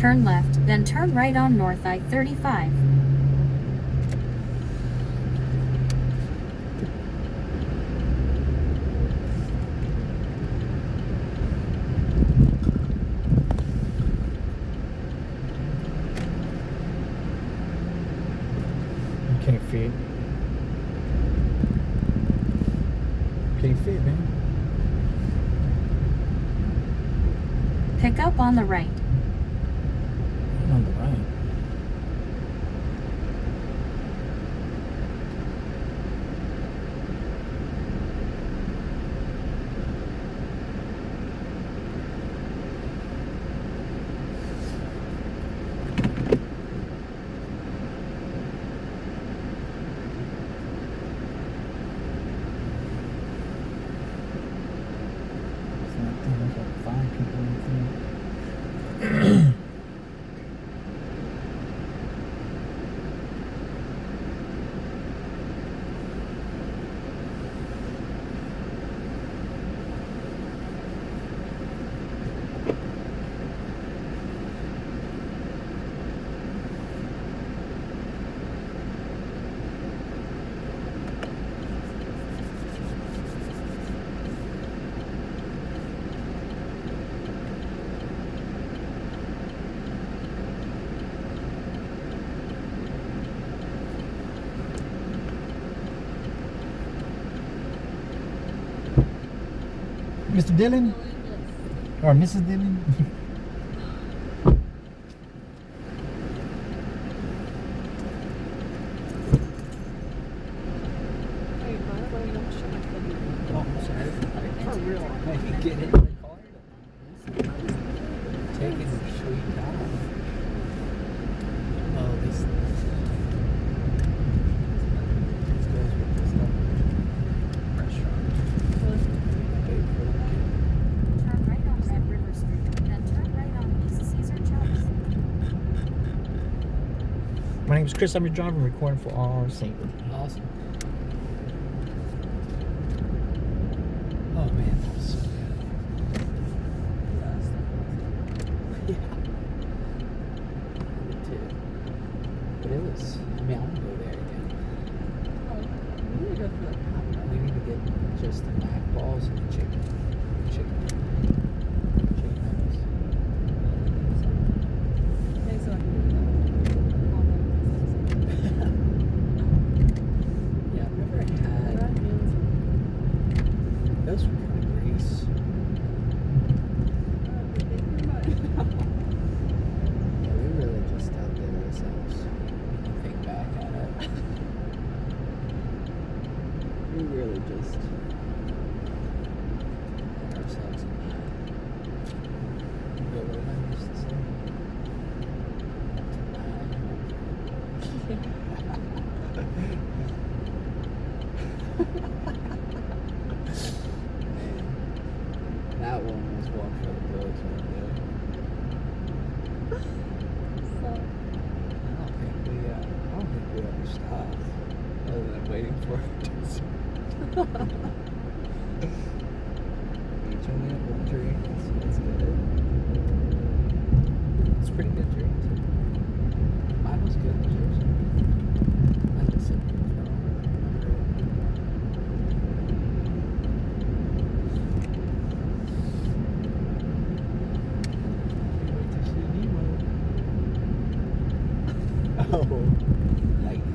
Turn left, then turn right on North I-35. Can't feed. Can't feed, man. Pick up on the right. On the right. There's like 5 people in there. Mr. Dillon? Or Mrs. Dillon? Oh, sorry. For real. Maybe get in the car. Take his sweet time. Oh, this goes with this restaurant. Turn right on Red River Street, then turn right on East Caesar Chase. My name is Chris. I'm your driver. I'm recording for our single. Awesome. Oh man, that was so good. Yeah. I did too. But it was, I mean, I want to go there again. We need to go for like hot dog. We need to get just the mac balls and the chicken. Chicken nuggets. Okay, so I can do that. Hot dog. Yeah, I've never had That means those from Greece. Yeah, we really just outdid ourselves. When you think back at it. We really just had ourselves in that. But what did I used to say? Man, that one was one for the books right there. so. I don't think we ever stopped, other than waiting for it to each only have one drink, so it's good. It's a pretty good drink too. Mine was good. Was yours? Mine was sitting here for a Wait to see Nemo. Oh, like,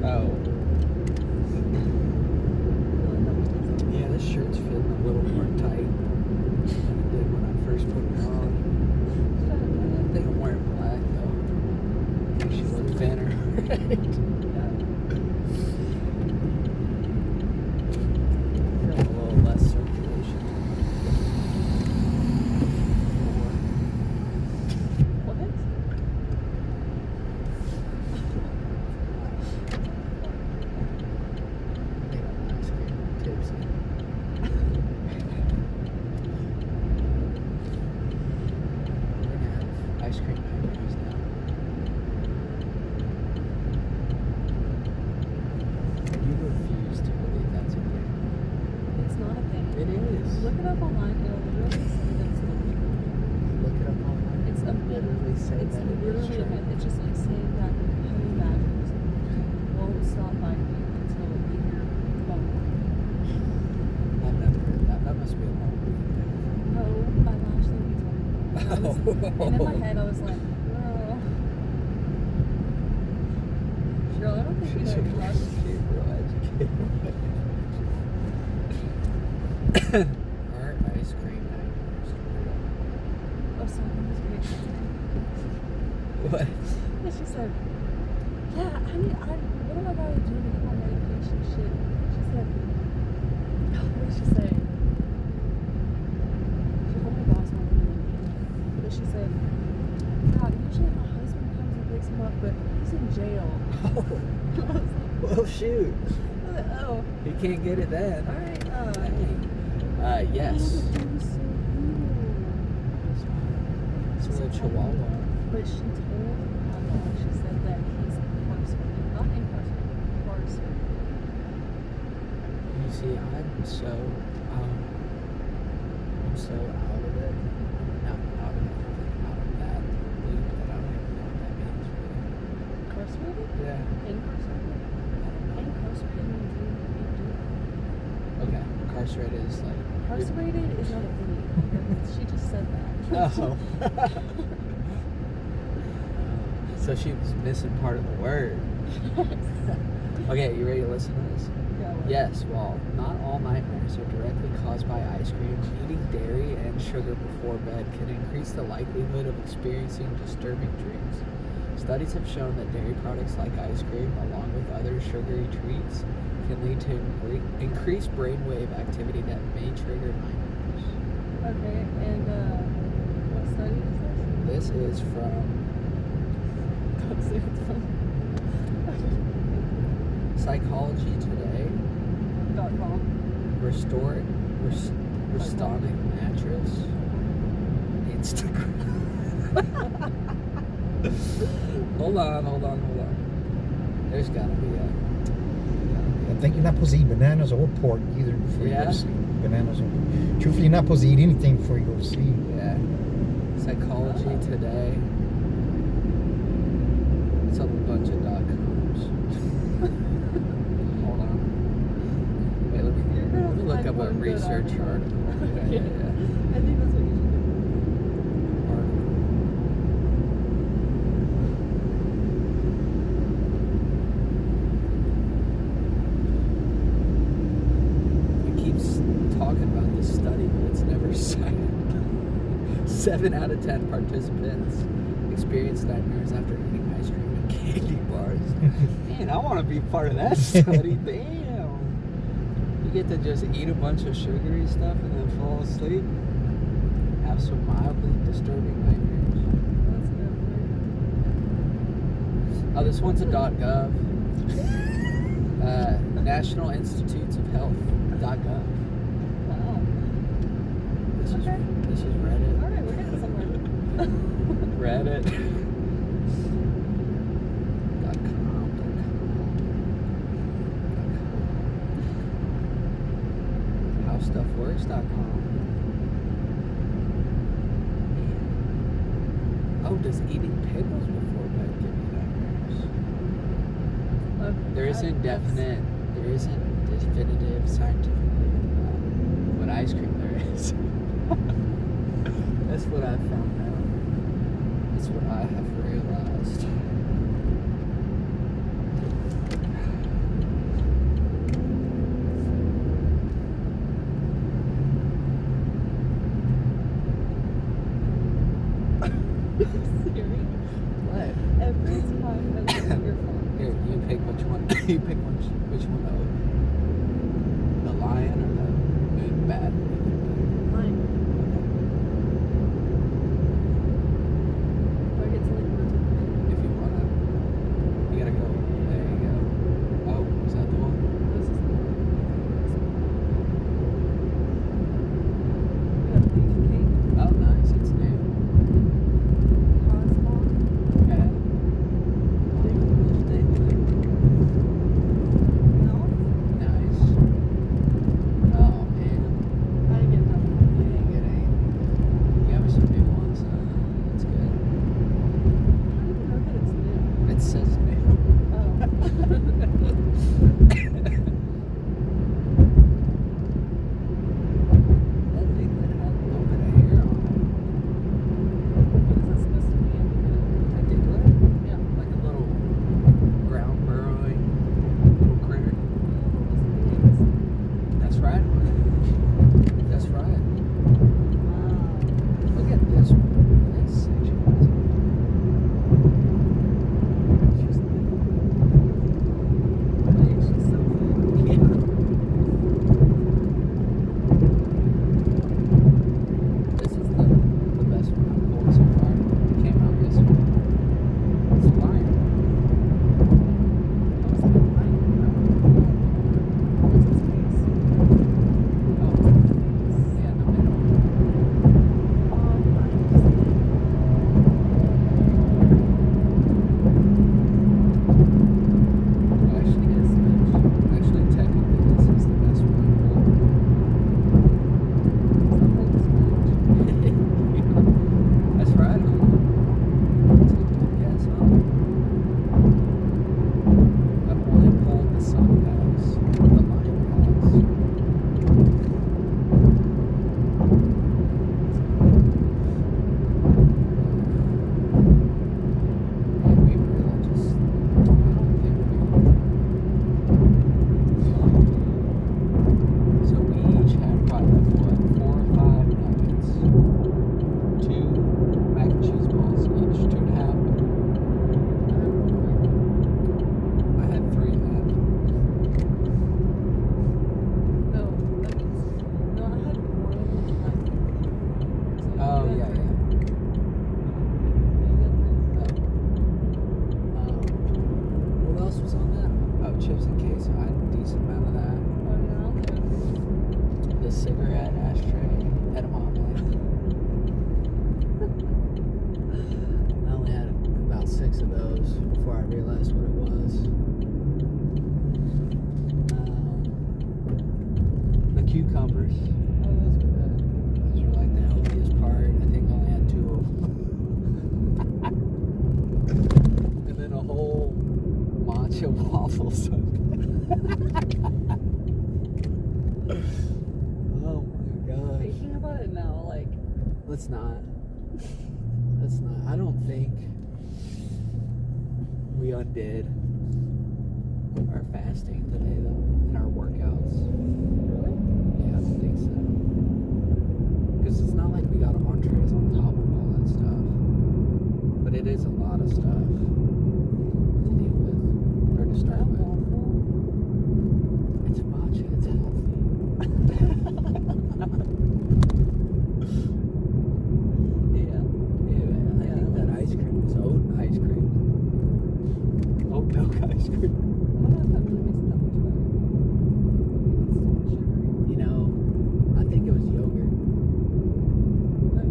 oh. Yeah, this shirt's fitting a little more tight than it did when I first put it on. I think I'm wearing black though. Makes you look thinner, right? Feel a little less circulation. What? I think I'm ice cream tipsy. We're gonna have ice cream nightmares now. You refuse to believe that's a thing. It's not a thing. It is. Look it up online. It'll literally say that it's not a thing. Look it up online. It's said It's that it was literally, true. it's just like saying that honey badgers won't stop biting you until you hear bone. I've never heard that. That must be a long No, my last thing he told me. And in my head, I was like, oh. Girl, I don't think She's that a last. real educated. Our ice cream nightmares. Oh, sorry, this makes sense. What? And she said, yeah, what am I about to do to get my medication shit? She said, what did she say? She told my boss one thing, but she said, yeah, usually my husband comes and picks him up, but he's in jail. Oh, well, shoot. I was like, oh, You can't get it then. alright, Dang. Yes. Oh, but dude was so cool. It's a little chihuahua. But she told my boss, she said that he's incarcerated. Not incarcerated, incarcerated. You see, I'm so out of it. Not out of it, like out of that loop that I don't even know what that means really. Incarcerated? Yeah. Incarcerated? I don't know. Incarcerated means you can't do it. Okay. Incarcerated is like. Incarcerated is not a thing. She just said that. Oh. So she was missing part of the word. Okay, you ready to listen to this? Yeah, well, Yes, while not all nightmares are directly caused by ice cream, eating dairy and sugar before bed can increase the likelihood of experiencing disturbing dreams. Studies have shown that dairy products like ice cream, along with other sugary treats, can lead to increased brainwave activity that may trigger nightmares. Okay, and what study is this? This is from Don't say it's from. PsychologyToday.com. Restonic mattress. Instagram. Hold on. There's gotta be a. I think you're not supposed to eat bananas or pork either before you go Yeah? to sleep. Bananas or truthfully, you're not supposed to eat anything before you go to sleep. Yeah. Psychology Today. It's a bunch of .coms. Hold on. Wait, let me look up a find one good research article. article. Yeah. I think that's what you should do. Article. It keeps talking about this study, but it's never cited. 7 out of 10 participants experienced nightmares after eating ice cream and candy bars. Man, I want to be part of that study. Damn. You get to just eat a bunch of sugary stuff and then fall asleep. Have some mildly disturbing nightmares. That's good. Oh, this one's a .gov. National Institutes of Health.gov. Wow. This Okay. is Reddit. Alright, we're getting somewhere. Reddit. HowStuffWorks.com. Oh, does eating pickles before bed give you nightmares? Okay, There isn't that's- definitive scientifically what ice cream there is. That's what I found out. That's what I have realized. Siri, What? every time I look at your phone. Here, you pick which one. You pick which one to open. The lion or the bat? Mine. Do I get to like rotate the menu? If you wanna. You gotta go. There you go. Oh, is that the one? This is the one. We got beef cake, Oh, nice. It's new. Cosmo, Yeah. milk. Nice. in case I had a decent amount of that. Oh, yeah. The cigarette ashtray edamame. I only had about 6 of those before I realized what it was. The cucumbers. Oh, those were good. Those were like the healthiest part. I think I only had 2 of them. And then a whole matcha waffle sundae. Oh my gosh. Thinking about it now, like, Let's not. Let's not. I don't think we undid our fasting today, though, in our workouts. really? Yeah, I don't think so. Because it's not like we got entrees on top of all that stuff. But it is a lot of stuff to deal with, or to start That with. waffle. It's matcha, it's healthy. Yeah. Yeah, I think that ice cream is oat ice cream. Oat milk ice cream. I don't know if that really makes it that much better. It's too much sugary. You know, I think it was yogurt. But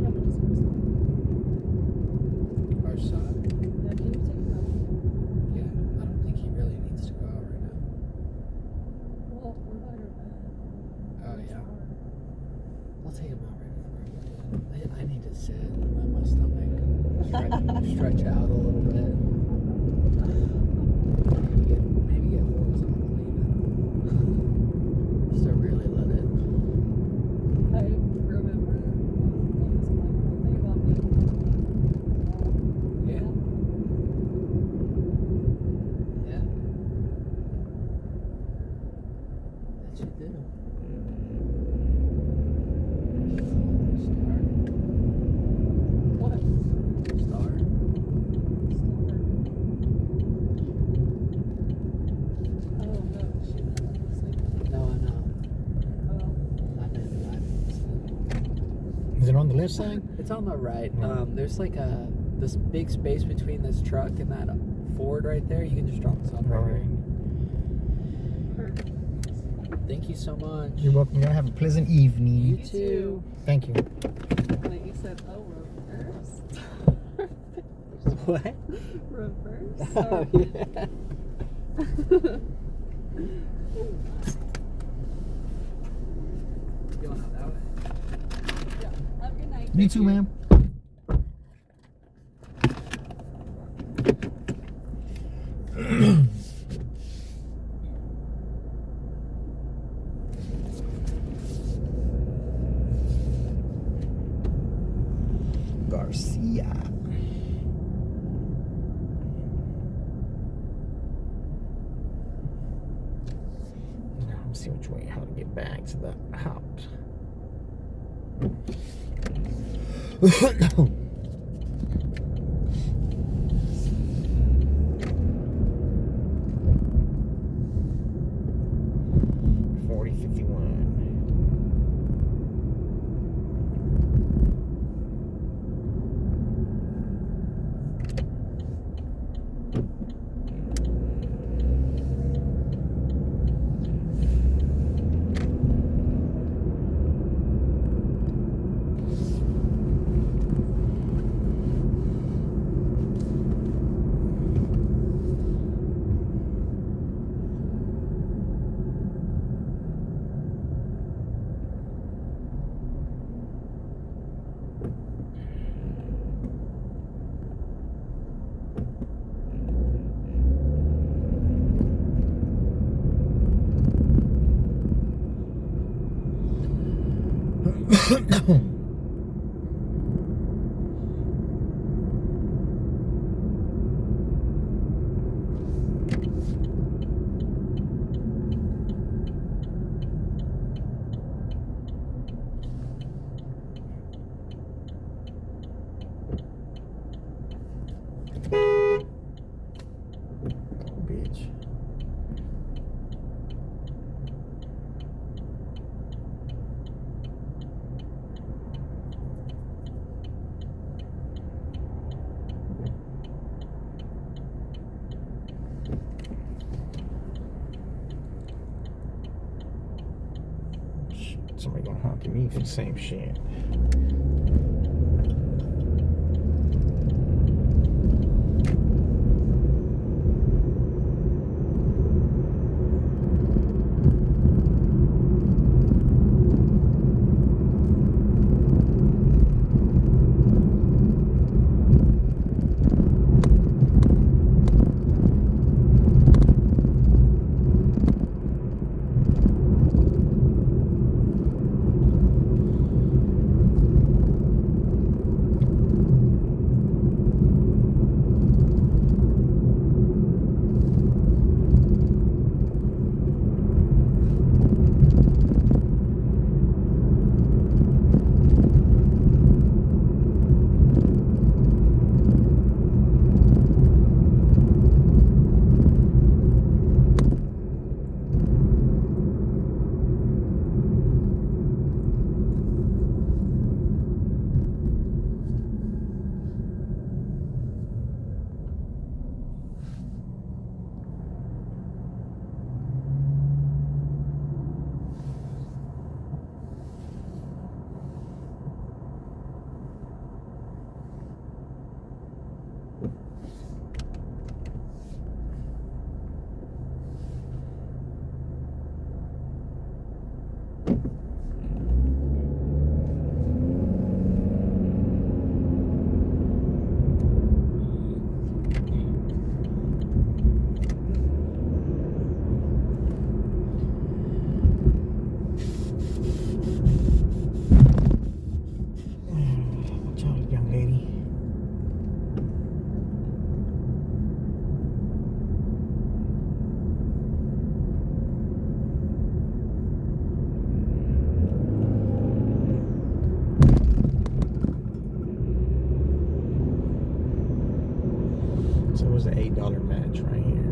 yeah, but just for some. Our son. Yeah, can you take him out? Yeah, I don't think he really needs to go out right now. Well, what about your bed? Oh, yeah. I'll take him out right before I go to bed. I need to sit and let my stomach stretch out a little bit. Maybe get horizontal even. Just to really let it. I remember Lotus playing one thing about me. Yeah. Yeah. That you did. What? Star. Star. Oh no, she meant like sleeping. No, I know. Oh. I meant Is it on the left side? it's on the right. Right. There's like this big space between this truck and that Ford right there. You can just drop this off right Right. here. Thank you so much. You're welcome. Y'all have a pleasant evening. You You too. too. Thank you. Wait, you said, oh, reverse. What? Reverse? Oh, Oh. yeah. Going out that way. Yeah. Have a good night. You too, ma'am. Garcia. Now let's see which way, how to get back to the house. Bitch. Somebody gonna honk at me for the same shit. Watch out, young lady. So it was an $8 match right here.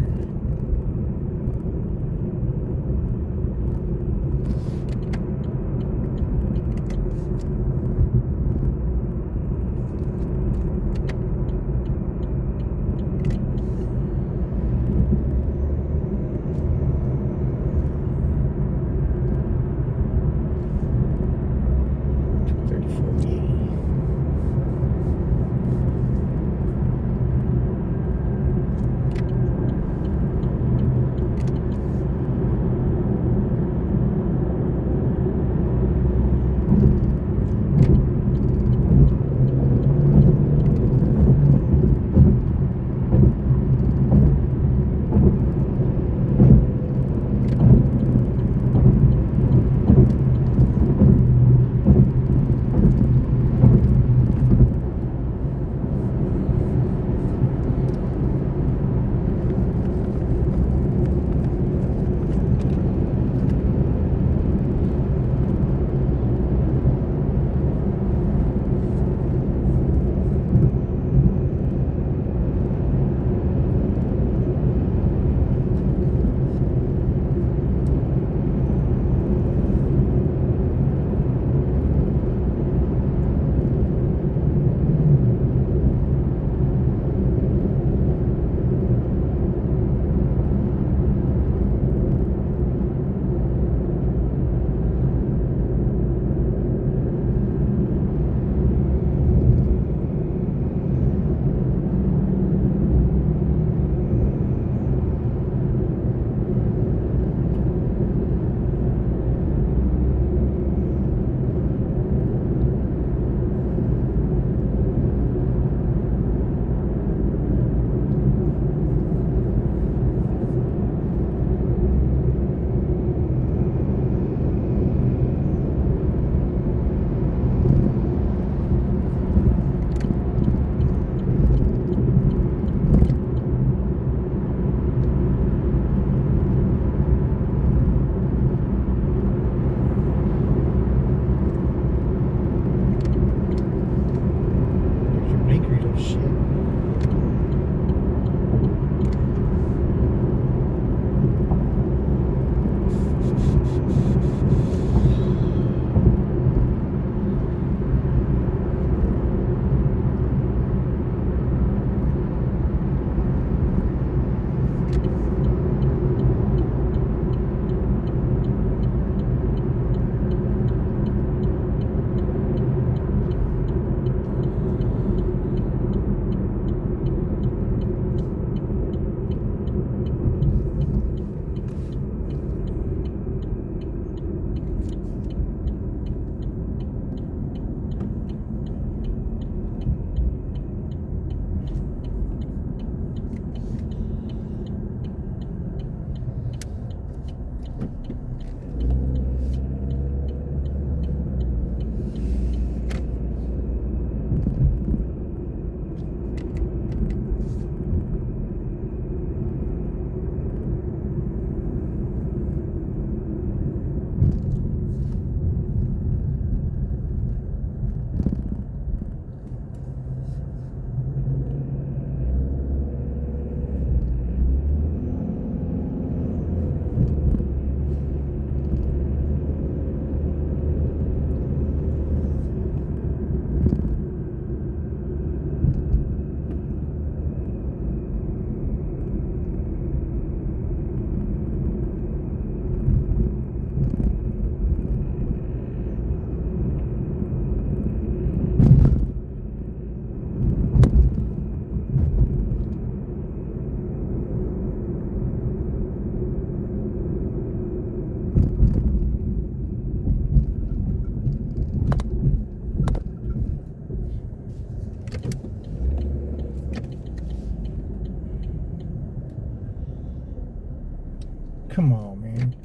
Come on, man.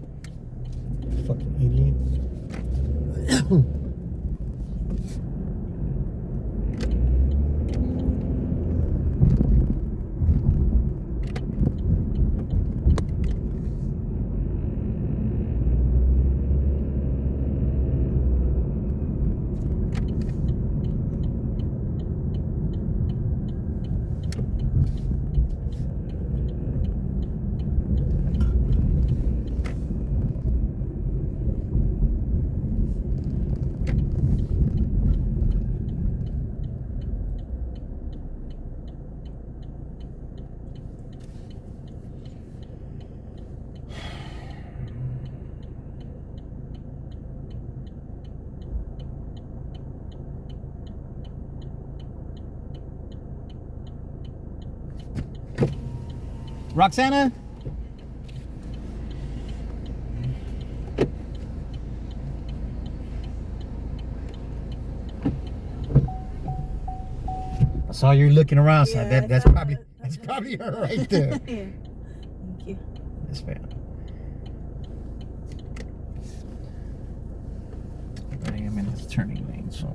Fucking idiot. Roxana? I saw you looking around, so Yeah, that's I saw probably it. that's probably her right there. Yeah. Thank you. Yes, ma'am. I am in this turning lane, so.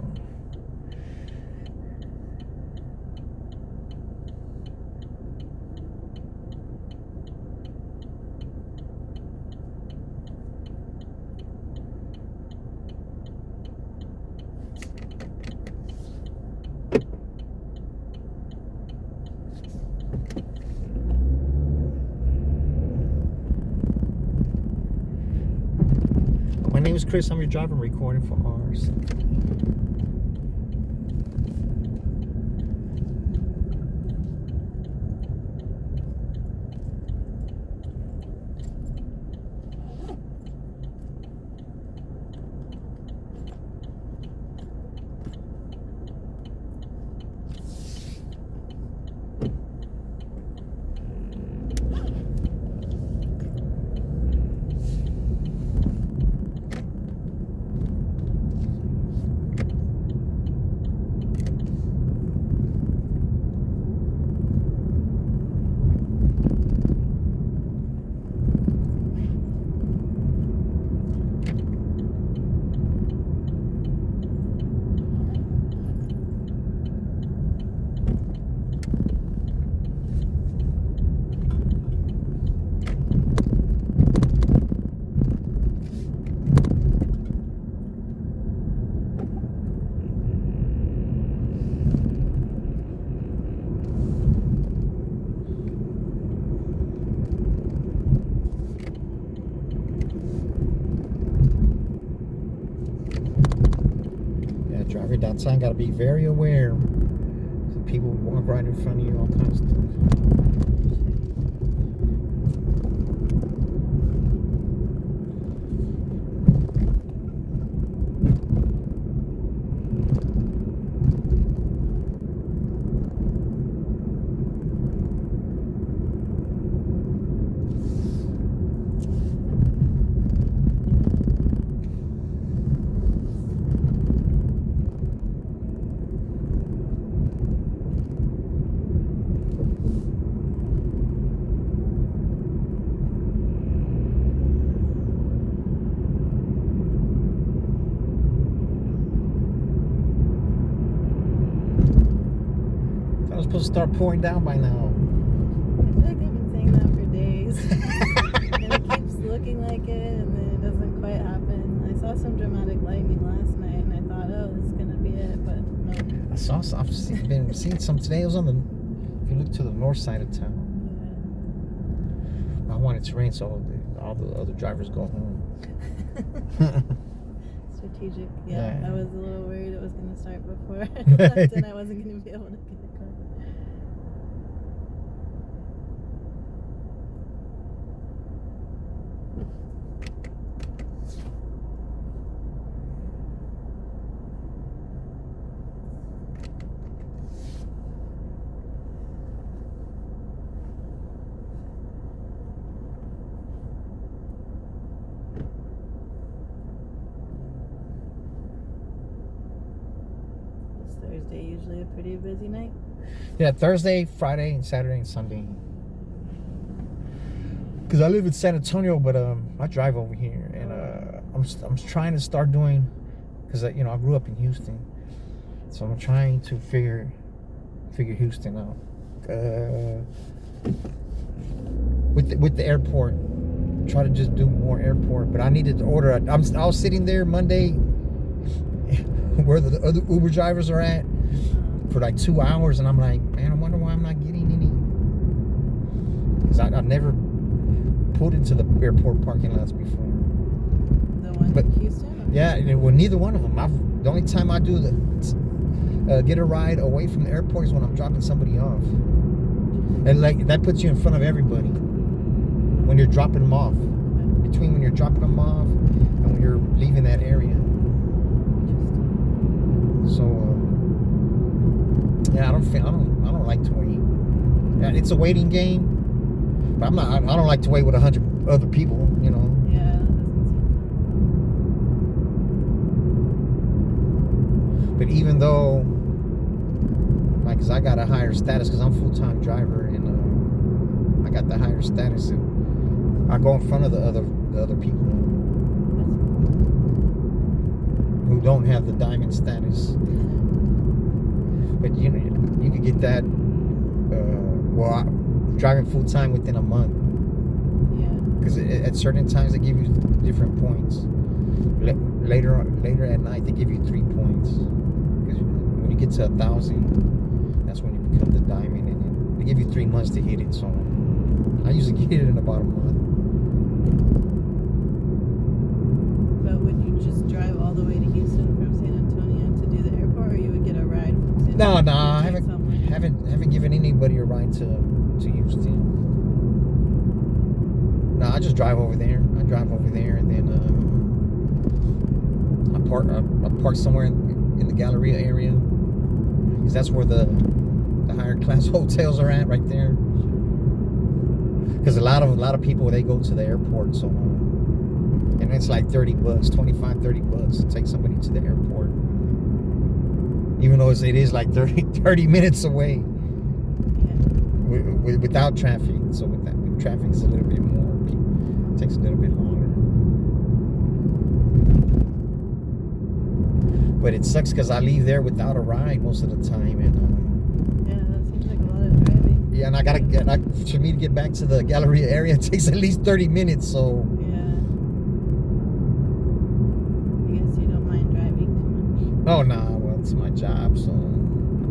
My name is Chris. I'm your driver. I'm recording for ours. Driver down sign, got to be very aware. People walk right in front of you, all kinds of stuff. I was supposed to start pouring down by now. I feel like they've been saying that for days. And it keeps looking like it, and then it doesn't quite happen. I saw some dramatic lightning last night, and I thought, oh, this is going to be it, but no. I saw some, been seeing some today. It was on the, if you look to the north side of town. Yeah. I want it to rain so all the other drivers go home. Strategic. Yeah, Yeah. I was a little worried it was going to start before I left, and I wasn't going to be able to get it going. Is Thursday usually a pretty busy night? Yeah, Thursday, Friday, and Saturday and Sunday. because I live in San Antonio, but I drive over here, and I'm trying to start doing, because I grew up in Houston, so I'm trying to figure Houston out. With the airport, try to just do more airport. But I needed to order. I was sitting there Monday, where the other Uber drivers are at, for like 2 hours, and I'm like, man, I wonder why I'm not getting any. Because I've never pulled into the airport parking lots before. The one in Houston? Yeah, well, neither one of them. The only time I do get a ride away from the airport is when I'm dropping somebody off. And like that puts you in front of everybody when you're dropping them off. Between when you're dropping them off and when you're leaving that area. So yeah, I don't like to wait. Yeah, it's a waiting game, but I don't like to wait with 100 other people. Yeah, that doesn't seem But even though, like, cause I got a higher status, cause I'm a full-time driver, and I got the higher status, and I go in front of the other people who don't have the diamond status. But you could get that. Driving full-time within a month. Yeah. Because at certain times they give you different points. Later at night they give you 3 points. Because when you get to 1,000, that's when you become the diamond, and they give you 3 months to hit it. So I usually get it in about a month. But would you just drive all the way to Houston from San Antonio to do the airport, or you would get a ride from San Antonio? No, I haven't given anybody a ride to Houston. No, I just drive over there. And then I park somewhere in the Galleria area, because that's where the higher class hotels are at, right there. Because a lot of people, they go to the airport, so and it's like $30, $25-$30 to take somebody to the airport, even though it is like 30 minutes away. Without traffic. So with traffic, it's a little bit more. It takes a little bit longer. But it sucks because I leave there without a ride most of the time, and yeah, that seems like a lot of driving. yeah, and for me to get back to the Galleria area, it takes at least 30 minutes. So Yeah. I guess you don't mind driving too much. oh nah, well, it's my job, so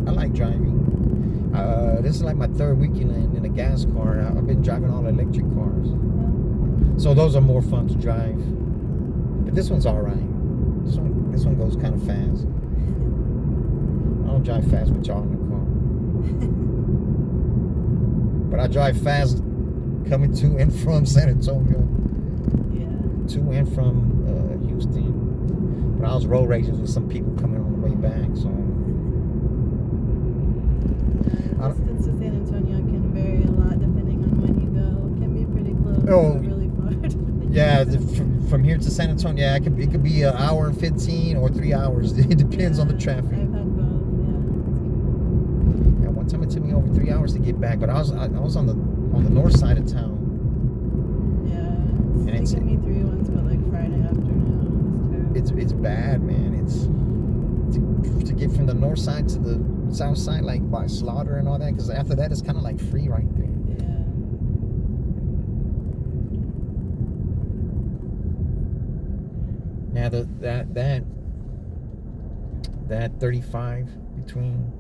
I like driving. This is like my 3rd week in a gas car. I've been driving all electric cars, so those are more fun to drive. But this one's all right. This one goes kind of fast. I don't drive fast with y'all in the car, but I drive fast coming to and from San Antonio. Yeah. To and from Houston. But I was road raging with some people coming on the way back, so. The distance to San Antonio can vary a lot depending on when you go. It can be pretty close, Oh, or really far. Yeah, from here to San Antonio, yeah, it could be an hour and 15 or 3 hours. It depends on the traffic. I've had both. Yeah, one time it took me over 3 hours to get back, but I was on the north side of town. Yeah, it's taken me 3 once, but like Friday afternoon. It's terrible. It's bad, man. It's to get from the north side to the south side, like by Slaughter and all that, because after that it's kind of like free right there. Yeah, that 35 between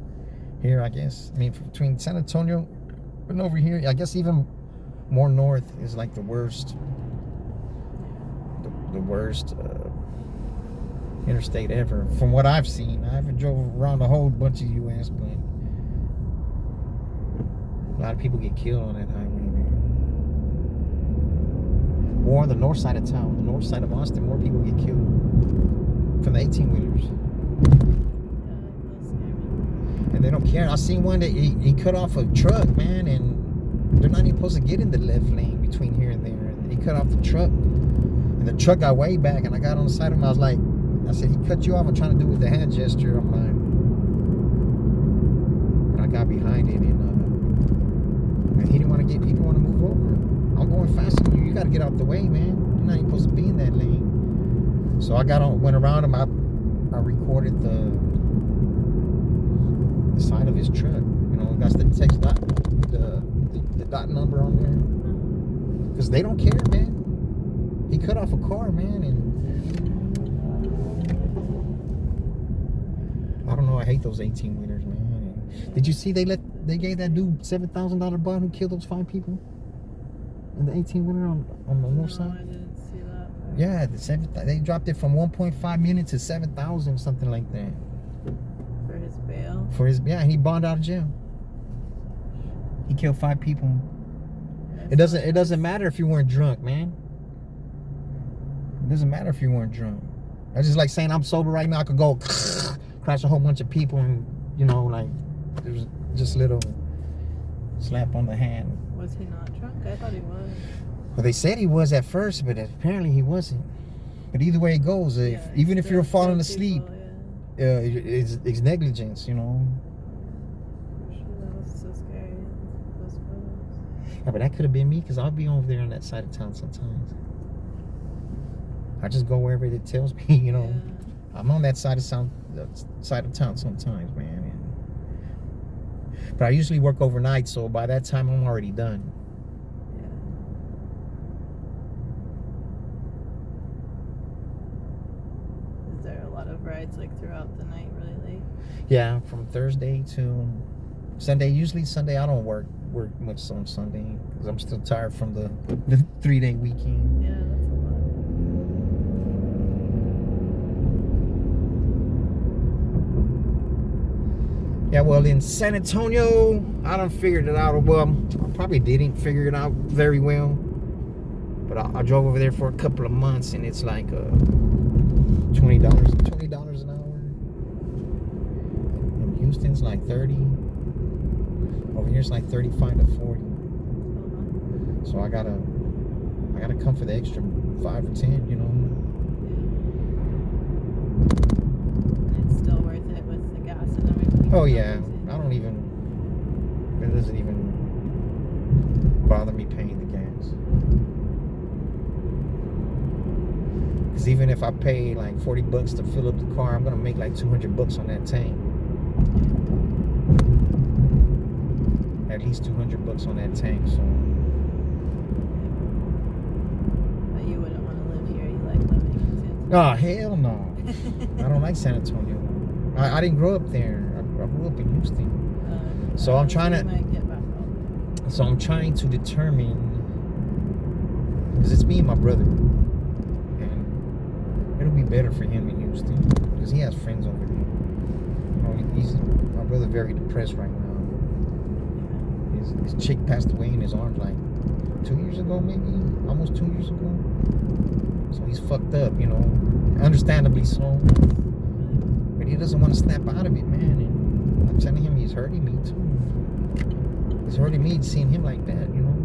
here, I guess. I mean, between San Antonio and over here, I guess even more north is like the worst. The worst interstate ever, from what I've seen. I haven't drove around a whole bunch of U.S., but a lot of people get killed on that highway, man. Or on the north side of town, the north side of Austin, more people get killed from the 18-wheelers. And they don't care. I seen one that he cut off a truck, man, and they're not even supposed to get in the left lane between here and there. And he cut off the truck, and the truck got way back, and I got on the side of him. I was like, I said, he cut you off. I'm trying to do with the hand gesture. I'm like, but I got behind it, and he didn't want to move over. I'm going fast enough. gotta get out the way, man. You're not even supposed to be in that lane. So I went around him. I recorded the side of his truck. You know, that's the text dot, the dot number on there. Because they don't care, man. He cut off a car, man, and I don't know. I hate those 18-wheelers, man. And did you see they gave that dude $7,000 bond who killed those 5 people in the 18-wheeler on the north No, I side? didn't see that. Yeah, they dropped it from 1.5 million to 7,000, something like that. For his bail. And he bonded out of jail. He killed 5 people. It doesn't matter if you weren't drunk, man. It doesn't matter if you weren't drunk. That's just like saying I'm sober right now. I could go crash a whole bunch of people, and you know, like there's just a little slap on the hand. Was he not drunk? I thought he was. Well, they said he was at first, but apparently he wasn't. But either way it goes, even if you're falling asleep, it's negligence, you know. That was so scary. Those photos. Yeah, but that could have been me, because I'll be over there on that side of town sometimes. I just go wherever it tells me, you know. Yeah. I'm on that side of town sometimes, man. But I usually work overnight, so by that time I'm already done. Yeah. Is there a lot of rides like throughout the night, really late? Yeah, from Thursday to Sunday. Usually Sunday I don't work much on Sunday because I'm still tired from the 3-day weekend. Yeah, that's a lot. Yeah, well, in San Antonio, I done figured it out. Well, I probably didn't figure it out very well. But I drove over there for a couple of months, and it's like $20 an hour. In Houston's like 30. Over here it's like 35 to 40. So I gotta come for the extra 5 or 10, you know. And it's still worth it with the gas and everything. Oh yeah, it doesn't even bother me paying the gas. Because even if I pay like $40 to fill up the car, I'm gonna make like $200 on that tank. At least $200 on that tank, so. But you wouldn't want to live here. You like living in San Antonio. Oh, hell no. I don't like San Antonio. I didn't grow up there. I grew up in Houston. So I'm trying to. Might get back home. So I'm trying to determine, because it's me and my brother, and it'll be better for him in Houston because he has friends over there. You know, my brother very depressed right now. His chick passed away in his arms like 2 years ago, maybe almost 2 years ago. So he's fucked up, you know, understandably so. But he doesn't want to snap out of it, man. And I'm telling him he's hurting me too. It's hurting me seeing him like that, you know.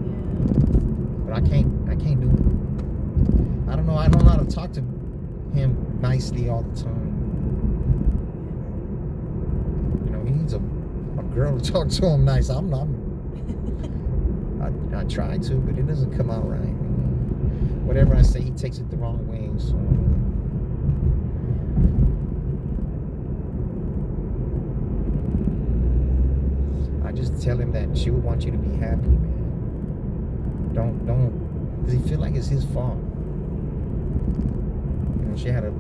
Yeah. But I can't do it. I don't know how to talk to him nicely all the time. You know, he needs a girl to talk to him nice. I try to, but it doesn't come out right. Whatever I say, he takes it the wrong way. So I just tell him that she would want you to be happy, man. Don't. Does he feel like it's his fault? You know, she had a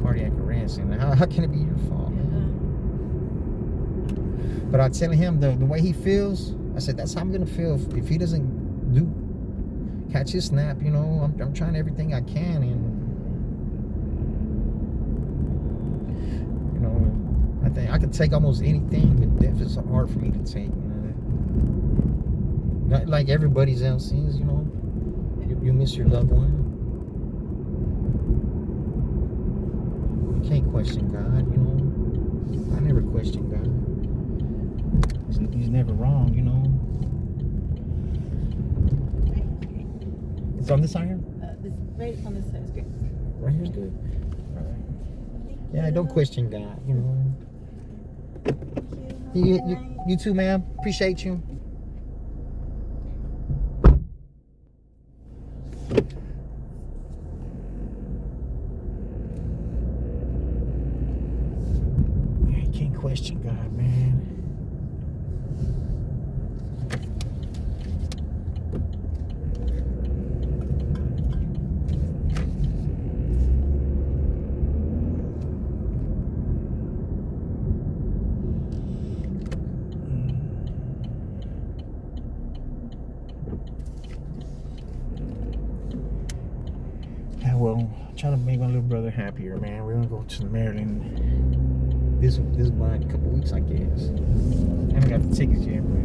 cardiac arrest, and how can it be your fault? But I tell him the way he feels, I said that's how I'm gonna feel if he doesn't catch his snap. You know, I'm trying everything I can, and you know, I think I could take almost anything, but death is hard for me to take. You know? Not like everybody's else is. You know, you miss your loved one. You can't question God. You know, I never question God. He's never wrong, you know. It's on this side here? This right on this side is great. Right here's good. All right. Yeah, don't question God, you know. You too, ma'am. Appreciate you. Trying to make my little brother happier, man. We're gonna go to Maryland this month, couple weeks, I guess. I haven't got the tickets yet, but.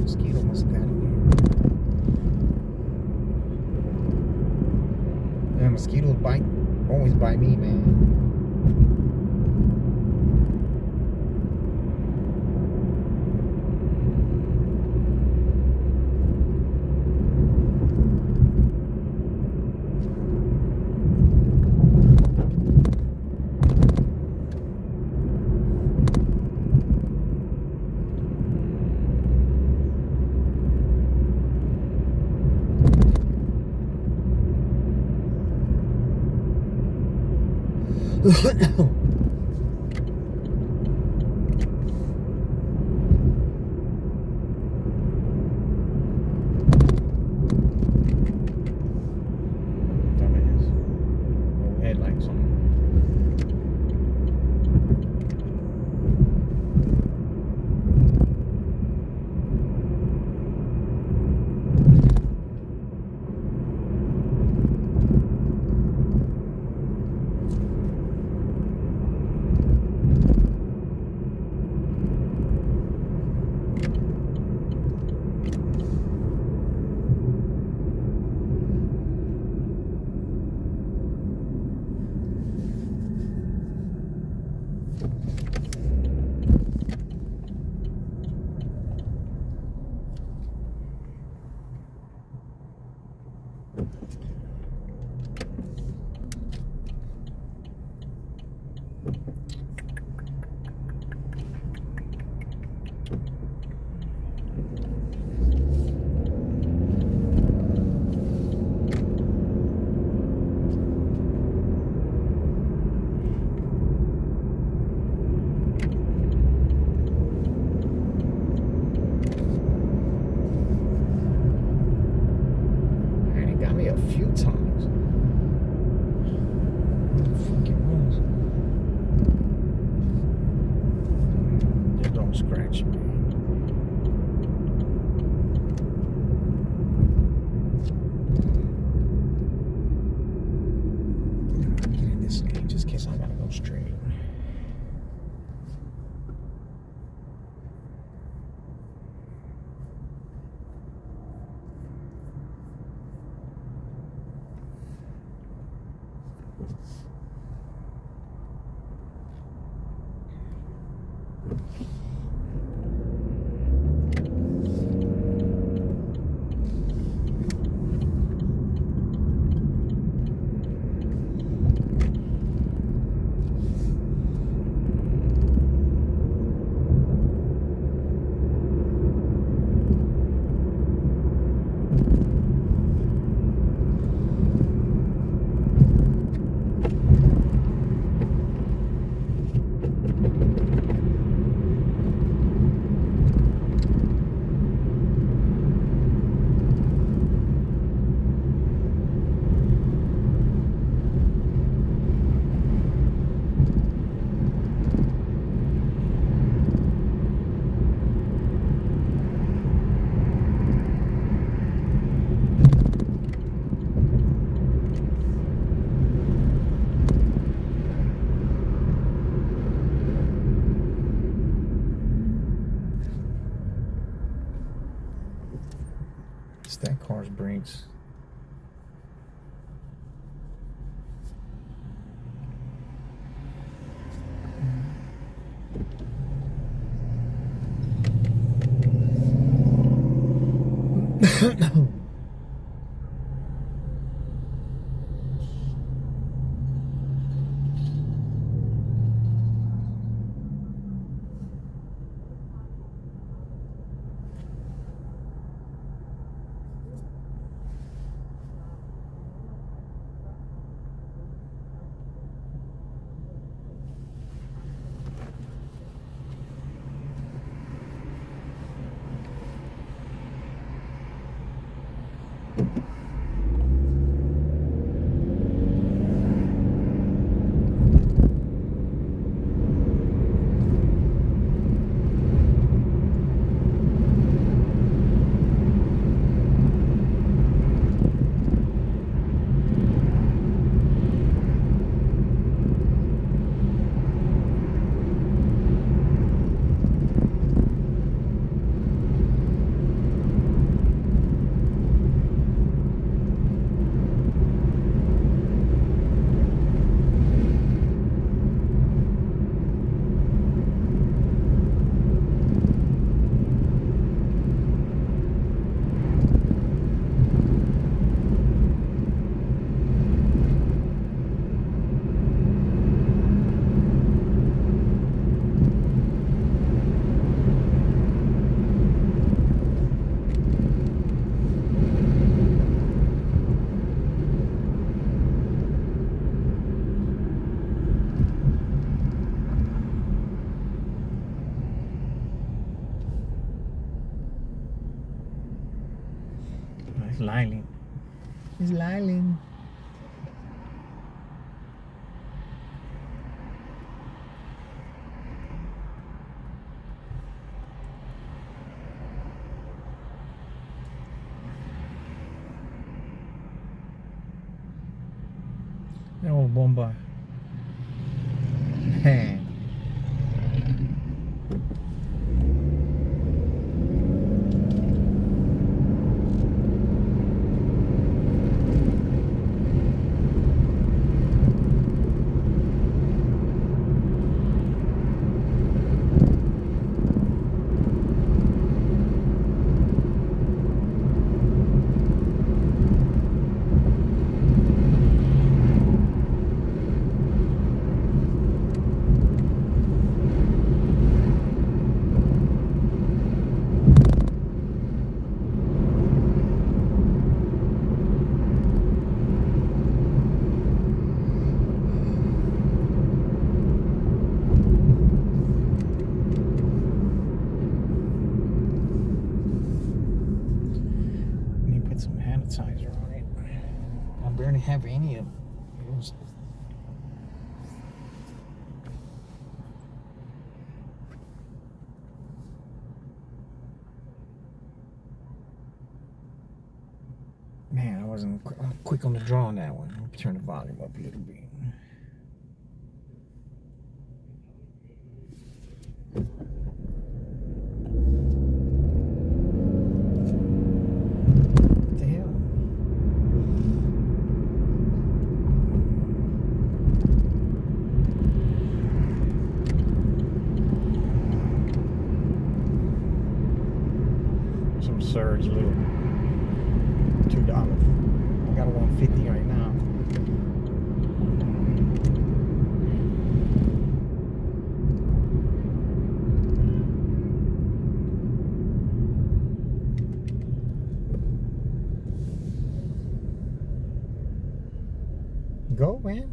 Mosquito must have got in here. Yeah, mosquitoes always bite me, man. Dumbass. No headlights on. A few times. Fucking rules. They don't scratch me. Get in this lane just in case I gotta go straight. that car's brakes. It's Lyling. It's Lyling. Oh, bomba. Hey. Some sanitizer on it. I barely have any of it. Man, I wasn't quick on the draw on that one. Let me turn the volume up a little bit. Surge little $2. I got a 150 right now. Go, man.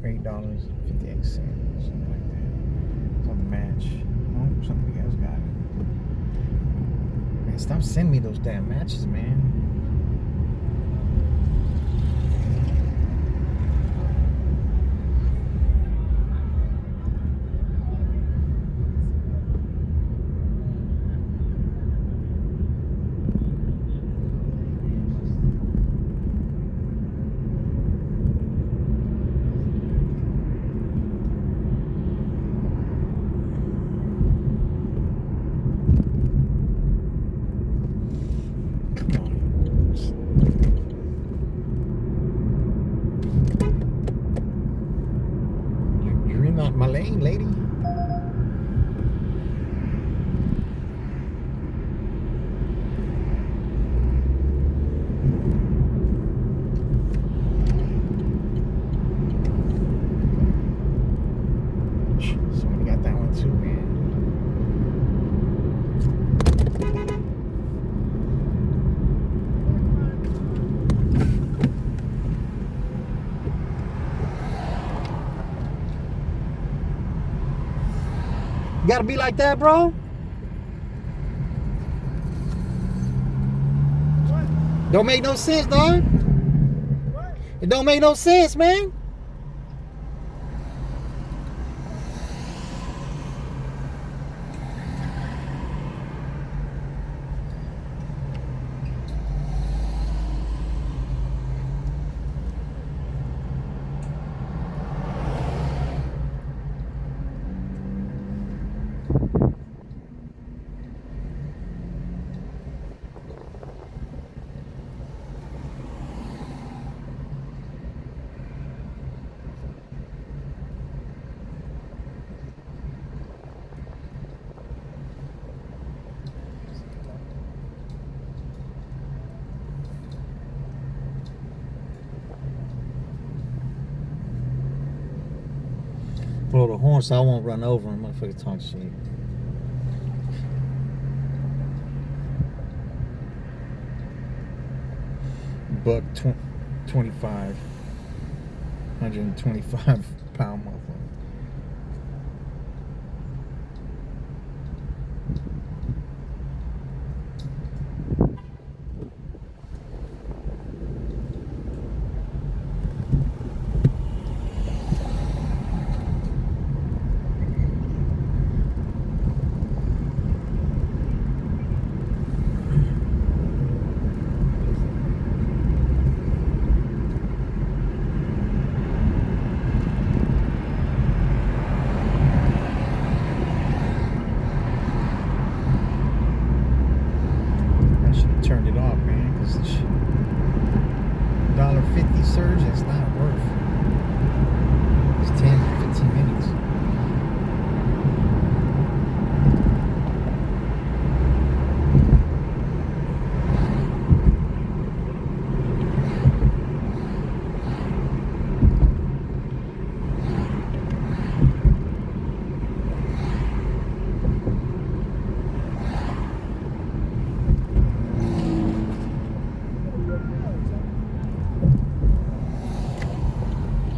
$8.58, something like that. It's on the match. Oh, somebody else got it. Man, stop sending me those damn matches, man. my lane, lady. Somebody got that one too, man. You gotta be like that, bro. What? Don't make no sense, dog. What? It don't make no sense, man. Blow the horn so I won't run over and motherfucker talk shit. Buck 25. 125 pound motherfucker. Turned it off, man, because the $1.50 surge is not worth. It's 10, 15 minutes.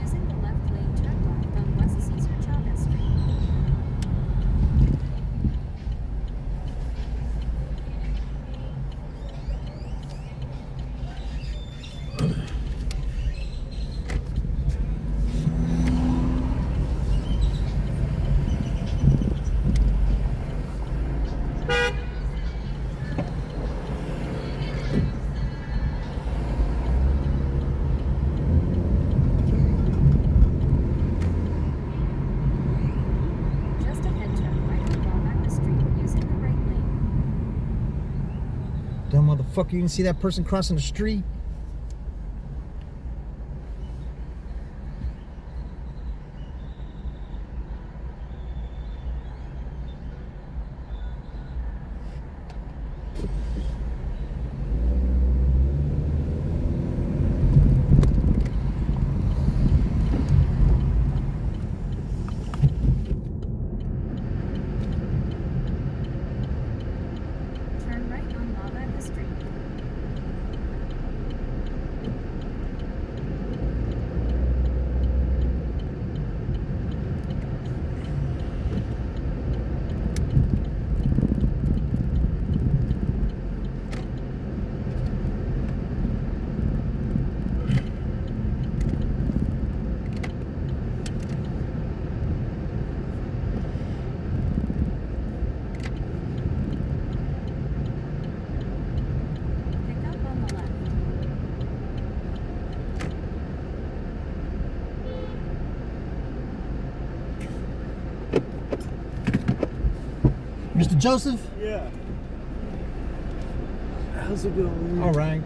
Using the left lane, turn left on West Cesar Chavez Street. Just ahead, turn right on Lavacca Street using the right lane. Dumb motherfucker, you didn't see that person crossing the street? Turn right on Lavacca Street. Pick up on the left. Mr. Joseph? Yeah. How's it going? All right.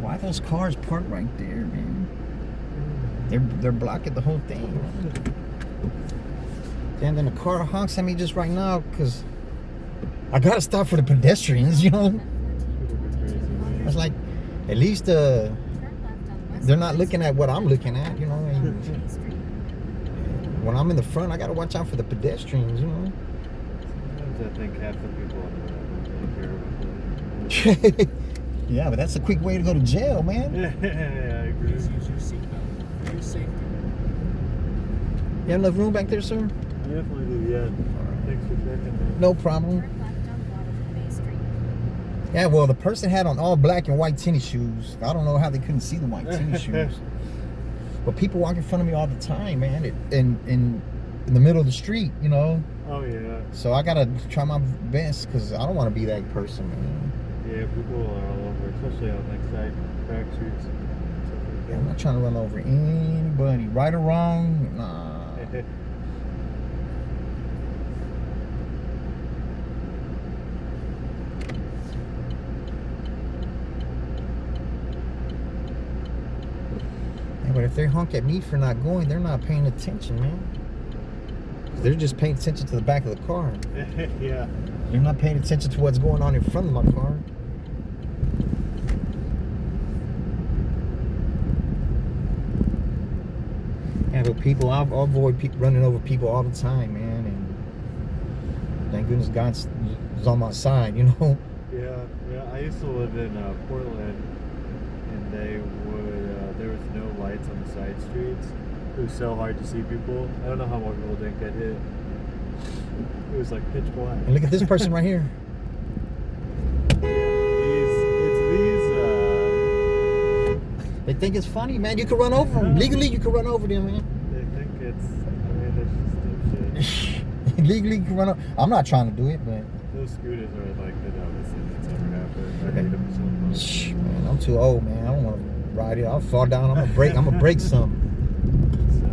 Why those cars parked right there, man? They're blocking the whole thing. And then the car honks at me just right now because I gotta stop for the pedestrians, you know. It's like, at least they're not looking at what I'm looking at, you know. And when I'm in the front, I gotta watch out for the pedestrians, you know. Sometimes I think half the people on the road don't really care about Yeah, but that's a quick way to go to jail, man. that. Yeah, I agree. Please use your seatbelt for your safety. You have enough room back there, sir? I definitely do, yeah. Thanks for checking, man. No problem. Turn left on Guadalupe Street. Yeah, well, the person had on all black and white tennis shoes. I don't know how they couldn't see the white tennis shoes. But people walk in front of me all the time, man. In the middle of the street, you know. Oh, yeah. So I gotta try my best because I don't want to be that person, man. Yeah, people are all over, especially on like side back streets. Yeah, I'm not trying to run over anybody, right or wrong. Nah. Yeah, but if they honk at me for not going, they're not paying attention, man. They're just paying attention to the back of the car. Yeah. They're not paying attention to what's going on in front of my car. Yeah, but people, I'll avoid running over people all the time, man. And thank goodness God's is on my side, you know. Yeah. I used to live in Portland, and there was no lights on the side streets. It was so hard to see people. I don't know how more people didn't get hit. It was like pitch black. And look at this person right here. They think it's funny, man. You can run over them. Legally, you can run over them, man. They think it's, I mean, it's just dipshit. Legally, you can run over. I'm not trying to do it, but Those scooters are like the dumbest thing that's ever happened. I hate them so much. shh, man, I'm too old, man. I don't want to ride it. I'll fall down. I'm gonna break some. It's so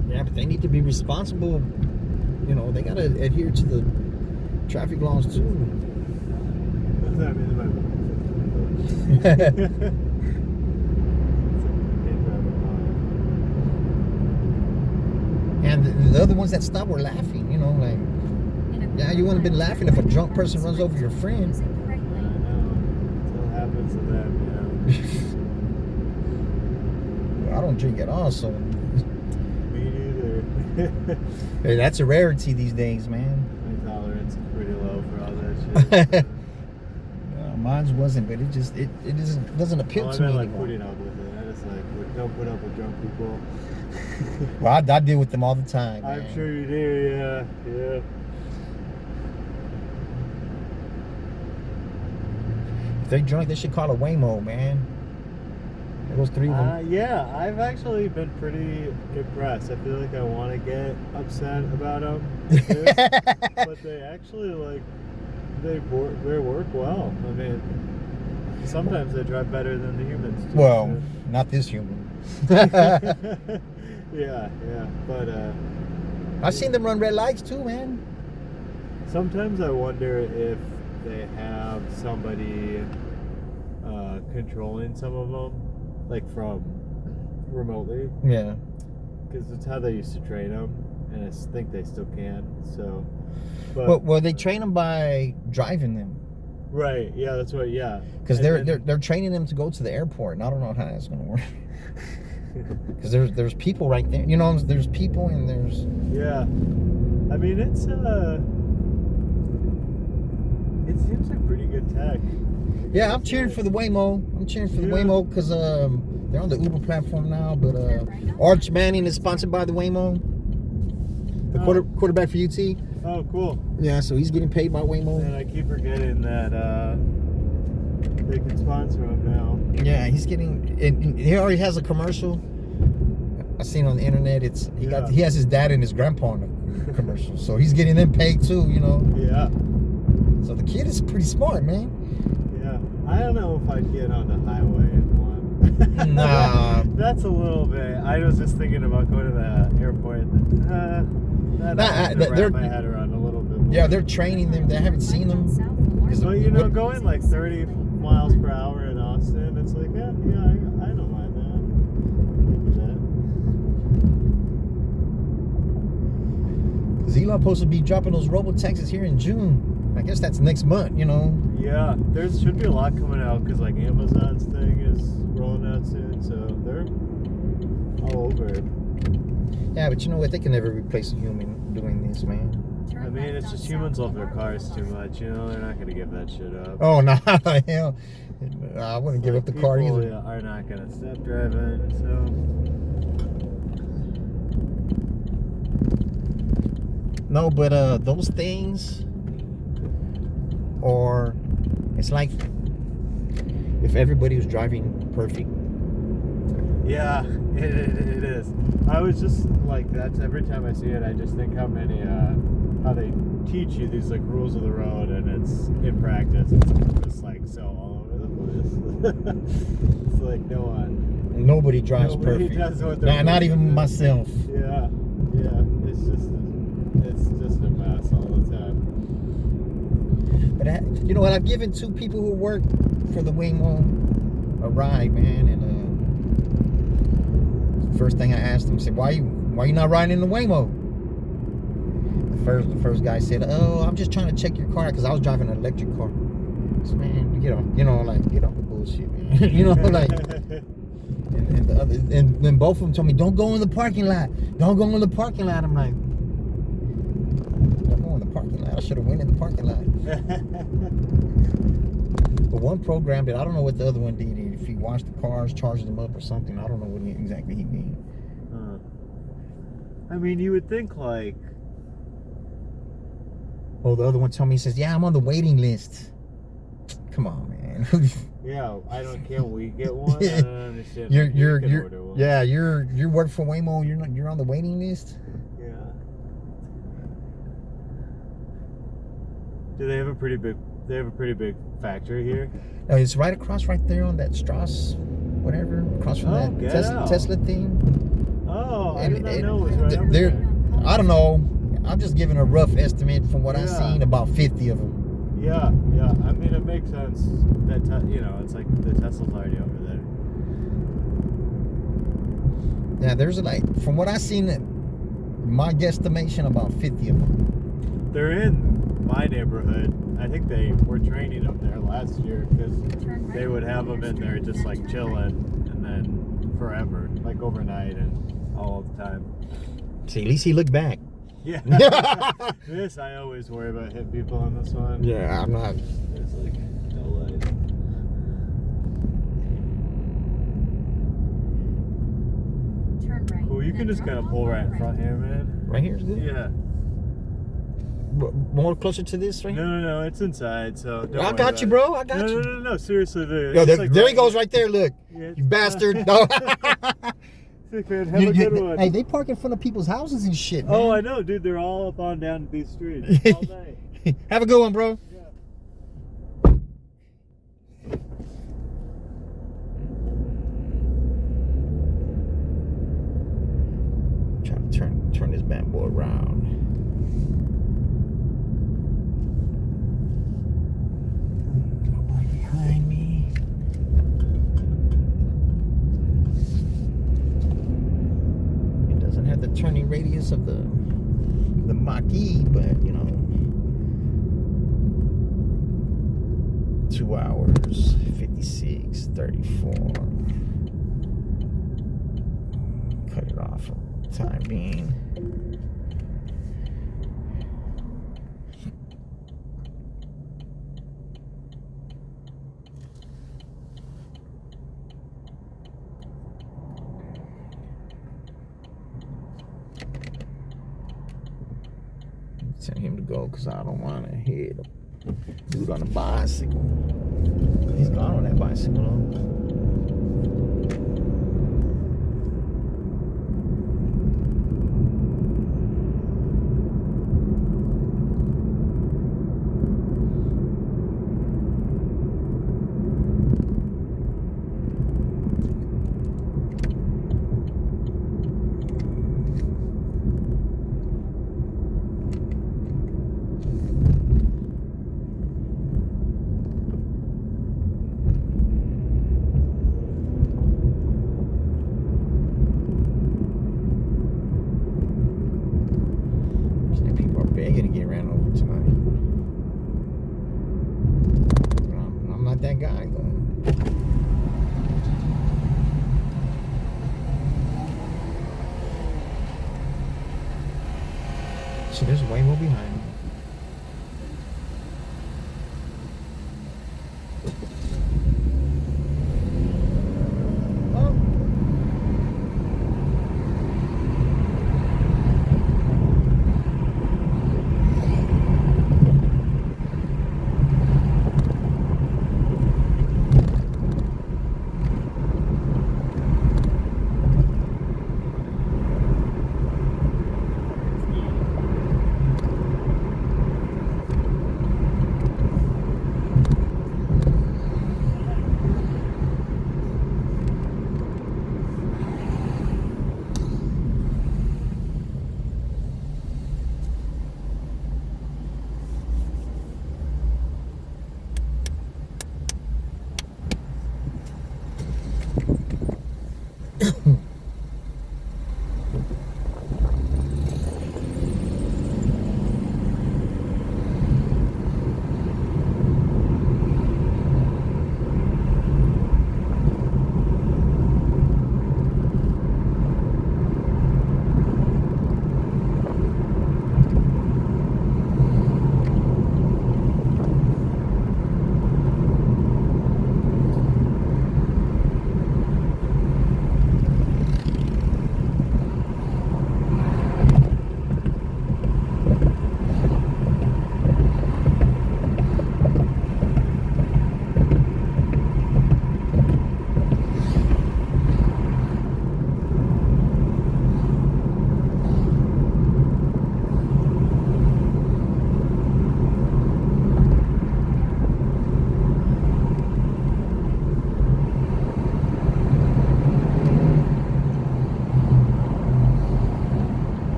annoying. Yeah, but they need to be responsible. You know, they gotta adhere to the traffic laws too. That's what I mean by And the other ones that stopped were laughing. You know, like, yeah, you wouldn't have been laughing if a drunk person runs over your friend. I know. Until it happens to them, I don't drink at all, so Me neither. hey, that's a rarity these days, man. My tolerance is pretty low for all that shit. Mine wasn't, but it doesn't appeal I to me mean, like anymore. putting up with it. I just like don't put up with drunk people. Well, I deal with them all the time, man. I'm sure you do. Yeah. If they're drunk, they should call a Waymo, man. Those three of them. Yeah, I've actually been pretty impressed. I feel like I want to get upset about them, but they actually they work well. I mean, sometimes they drive better than the humans too. Well, not this human. yeah, but I've seen them run red lights too, man. sometimes I wonder if they have somebody controlling some of them, like from remotely, Yeah. because it's how they used to train them, and I think they still can. So, but Well, they train them by driving them, right, yeah, that's what, yeah, because And they're training them to go to the airport, and I don't know how that's gonna work. Because there's people right there, you know. There's people and there's. yeah. I mean, it seems like pretty good tech. Yeah, I'm cheering for the Waymo. I'm cheering for the Waymo because they're on the Uber platform now. But Arch Manning is sponsored by the Waymo. The quarterback for UT. Oh, cool. Yeah, so he's getting paid by Waymo. And I keep forgetting that they can sponsor him now. Yeah, he's getting. And he already has a commercial. I seen on the internet. He has his dad and his grandpa in the commercial, so he's getting them paid too. You know. Yeah. So the kid is pretty smart, man. Yeah. I don't know if I'd get on the highway in one. Nah. That's a little bit. I was just thinking about going to the airport. That I have to wrap my head around a little bit more. Yeah, they're training them. They haven't seen them. So, you know, going like 30 miles per hour in Austin, it's like, yeah, I don't Elon supposed to be dropping those robo taxis here in June. I guess that's next month, you know. Yeah, there should be a lot coming out because like Amazon's thing is rolling out soon, so they're all over it. Yeah, but you know what? They can never replace a human doing this, man. Turn I mean, left it's on just South humans love their Lamar cars too Boulevard. much, you know. They're not gonna give that shit up. Oh no, hell, I wouldn't give up the car People, either. yeah, are not gonna stop driving, so. No, but those things, or it's like if everybody was driving perfect. Yeah, it is. I was just like, that's every time I see it, I just think how many, how they teach you these like rules of the road, and it's in practice, it's just like so all over the place. It's like no one. Nobody drives Nobody perfect. does what they're Not supposed even to do. myself. Yeah, it's just a mess all the time. But you know what? I've given two people who work for the Waymo a ride, man, and first thing I asked them, I said, why you not riding in the Waymo? The first guy said, oh, I'm just trying to check your car because I was driving an electric car. I said, man, get off the bullshit, man. You know, like, and then both of them told me, don't go in the parking lot. Don't go in the parking lot. I'm like, don't go in the parking lot. I should have went in the parking lot. But one programmed it. I don't know what the other one did. If he washed the cars, charged them up or something. I don't know what exactly he did. I mean, you would think like. Oh, the other one told me, he says, yeah, I'm on the waiting list. Come on, man. Yeah, I don't care. We get one. I don't understand. You're like, we can order one. yeah, you work for Waymo. You're on the waiting list. Yeah. Do they have a pretty big? They have a pretty big factory here. No, it's right across right there on that Strauss, whatever, across from that get out. Tesla thing. Oh, I And did not know it was right over they're- there. I don't know. I'm just giving a rough estimate from what I've Yeah. seen. About 50 of them. Yeah. I mean, it makes sense. That it's like the Tesla's already over there. Yeah, there's like, from what I've seen, my guesstimation, about 50 of them. They're in my neighborhood. I think they were training up there last year because Turn right they would on have them in there just like Turn chilling right. and then forever, like overnight and all the time. See, at least he looked back. Yeah. This, I always worry about hitting people on this one. Yeah, I'm not. It's like no light. Turn right. Cool, you then can just drop kind of off pull on right the in front here, man. Right here is good. Yeah. More closer to this right here. No, it's inside, so don't I worry got about you, it. bro. I got you. No, seriously. Yo, it's there, like there he right goes here. right there. Look, Yeah, it's- you bastard. No. Sick, man. Have a good one. Hey, they park in front of people's houses and shit, man. Oh, I know, dude. They're all up on down these streets all day. Have a good one, bro. Yeah. Trying to turn this bad boy around. Nobody behind me. It doesn't have the turning radius of the Mach-E, but you know, 2 hours, 56, 34. Cut it off for the time being. Tell him to go because I don't want to hit a dude on a bicycle. He's gone on that bicycle though. Actually, there's Waymo behind me. Oh.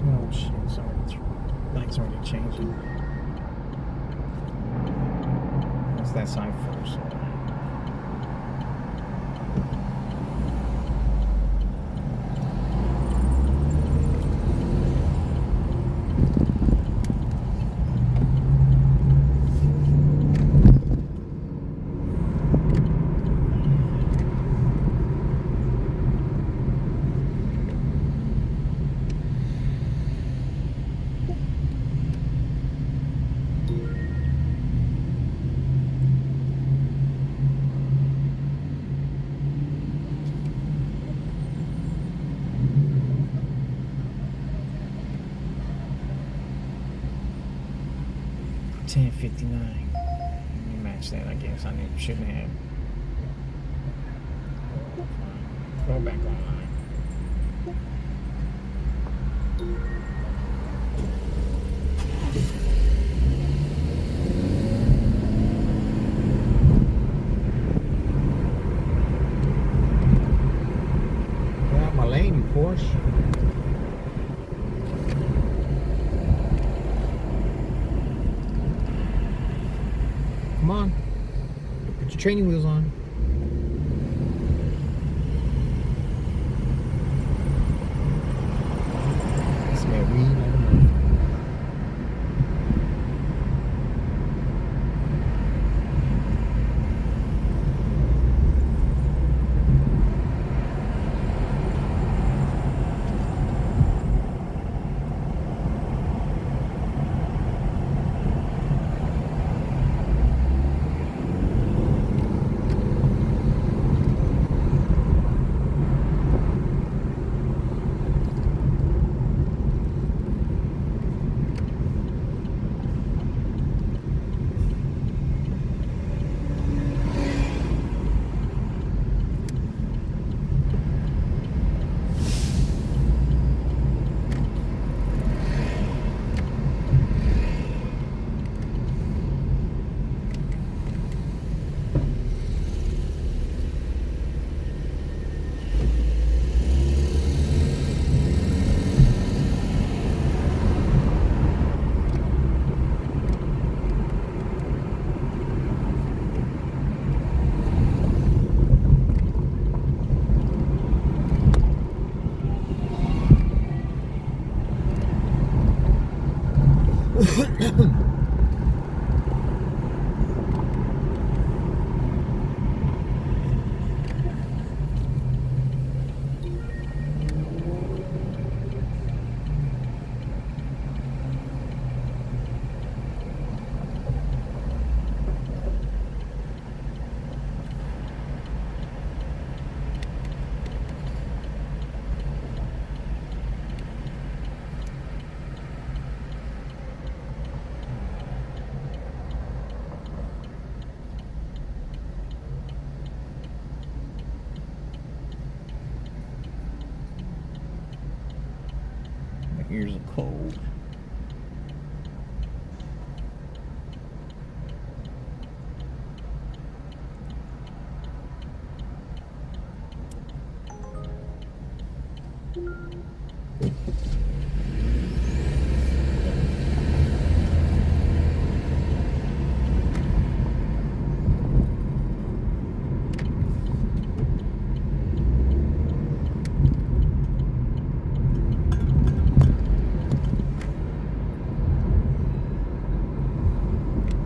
Oh shit, sorry. Light's already changing. What's that sign first? $10.59. Let me match that, I guess. Shouldn't have. Go back online. Get out my lane, you Porsche. Come on. Put your training wheels on. Smell weed, I don't know. being cold.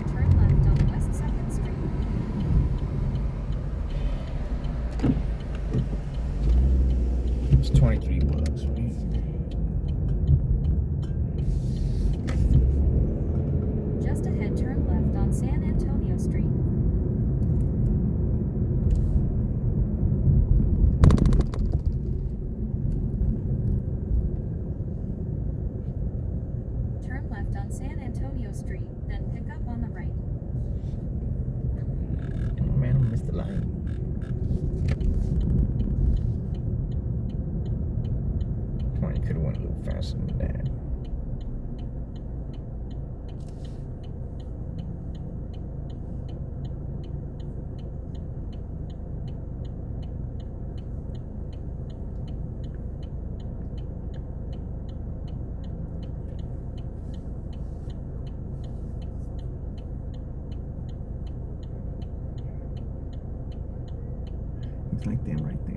Turn left on West 2nd Street. It's 23 bucks, right? Just ahead, turn left on San Antonio Street. Turn left on San Antonio Street, then pick up on the right. Oh man, I missed the line. Come on, you could have went a little faster than that. It's like them right there.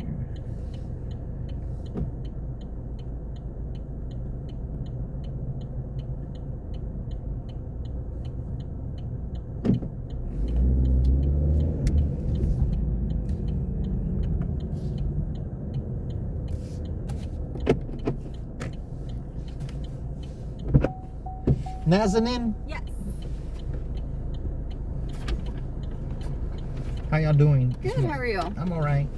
Nazanin, Yes. how y'all doing? Good. How are you? I'm all right.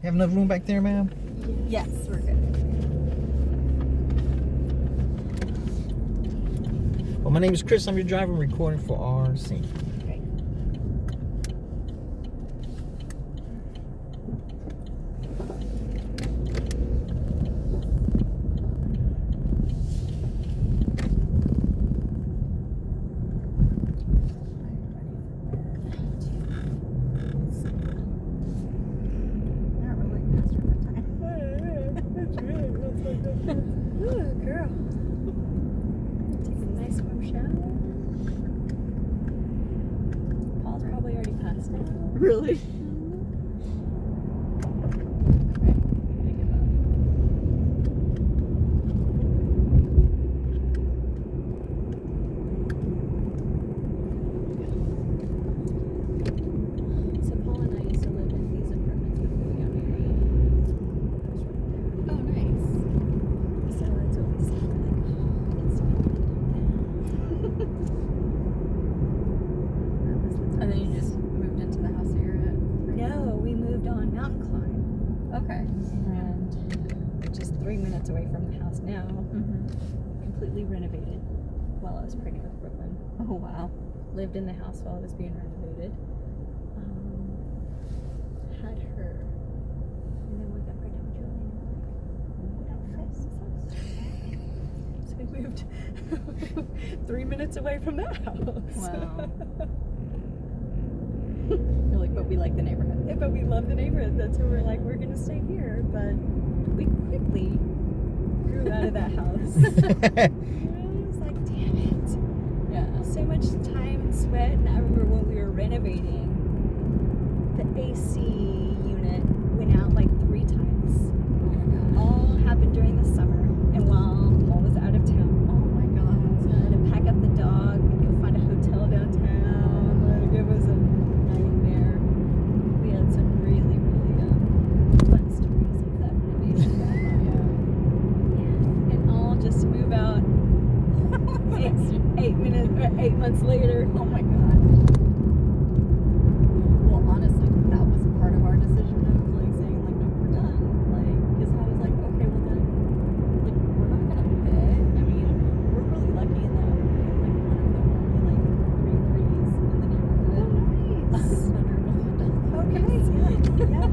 Have enough room back there, ma'am? Yes, we're good. Well, my name is Chris. I'm your driver. I'm recording for RC. Okay. Not really past your time. Ooh, girl. Take a nice warm shower. Paul's probably already passed out. Really? So Paul and I used to live in these apartments before we got married. Oh, nice. So that's what we said. We're like, oh, we can still live in. And then you just moved into the house that you're at? No, we moved on Mountain Climb, Okay. and just 3 minutes away from the house now. Mm-hmm. Completely renovated while I was pregnant with Brooklyn. Oh, wow. Lived in the house while it was being renovated. Had her, and then we got pregnant with Julian. We don't fit in this house. So we moved 3 minutes away from that house. Wow. We're like, but we like the neighborhood. Yeah, but we love the neighborhood. That's where we're like, we're gonna stay here. But we quickly grew out of that house. I was like, damn it. Yeah. So much time and sweat. And I remember when we were renovating, the AC unit went out like 3 times. All happened during the summer, and while Paul was out of town. Oh my god. So I had to pack up the dog and go find a hotel downtown. Like, it was a nightmare. We had some really, really fun stories of that renovation. Yeah. And all just to move out 8 months later. Oh my god. Well, honestly, that was part of our decision of like saying like, no, we're done. Like, because I was like, okay, well then, like, we're not gonna fit. I mean, we're really lucky in that we had like one of the only like 3 threes in the neighborhood. Oh, nice. Under $1 million. Okay. Yeah.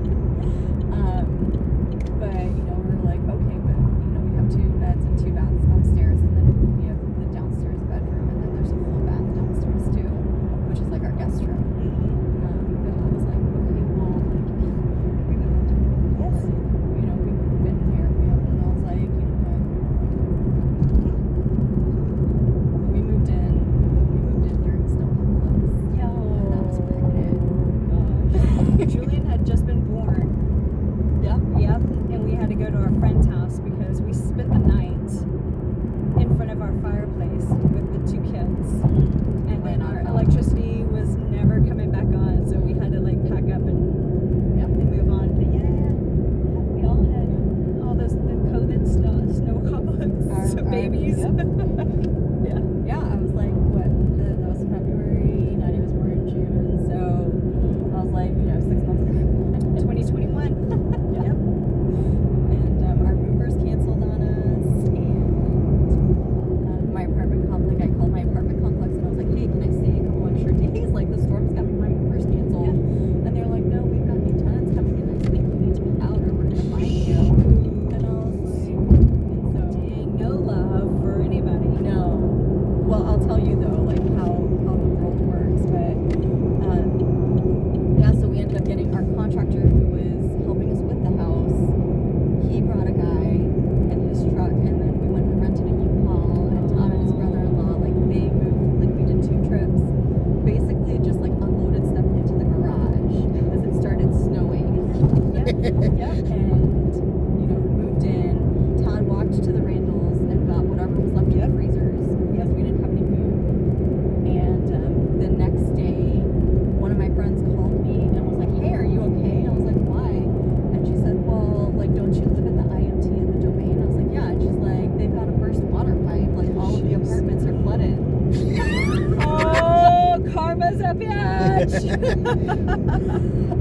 What's up, bitch?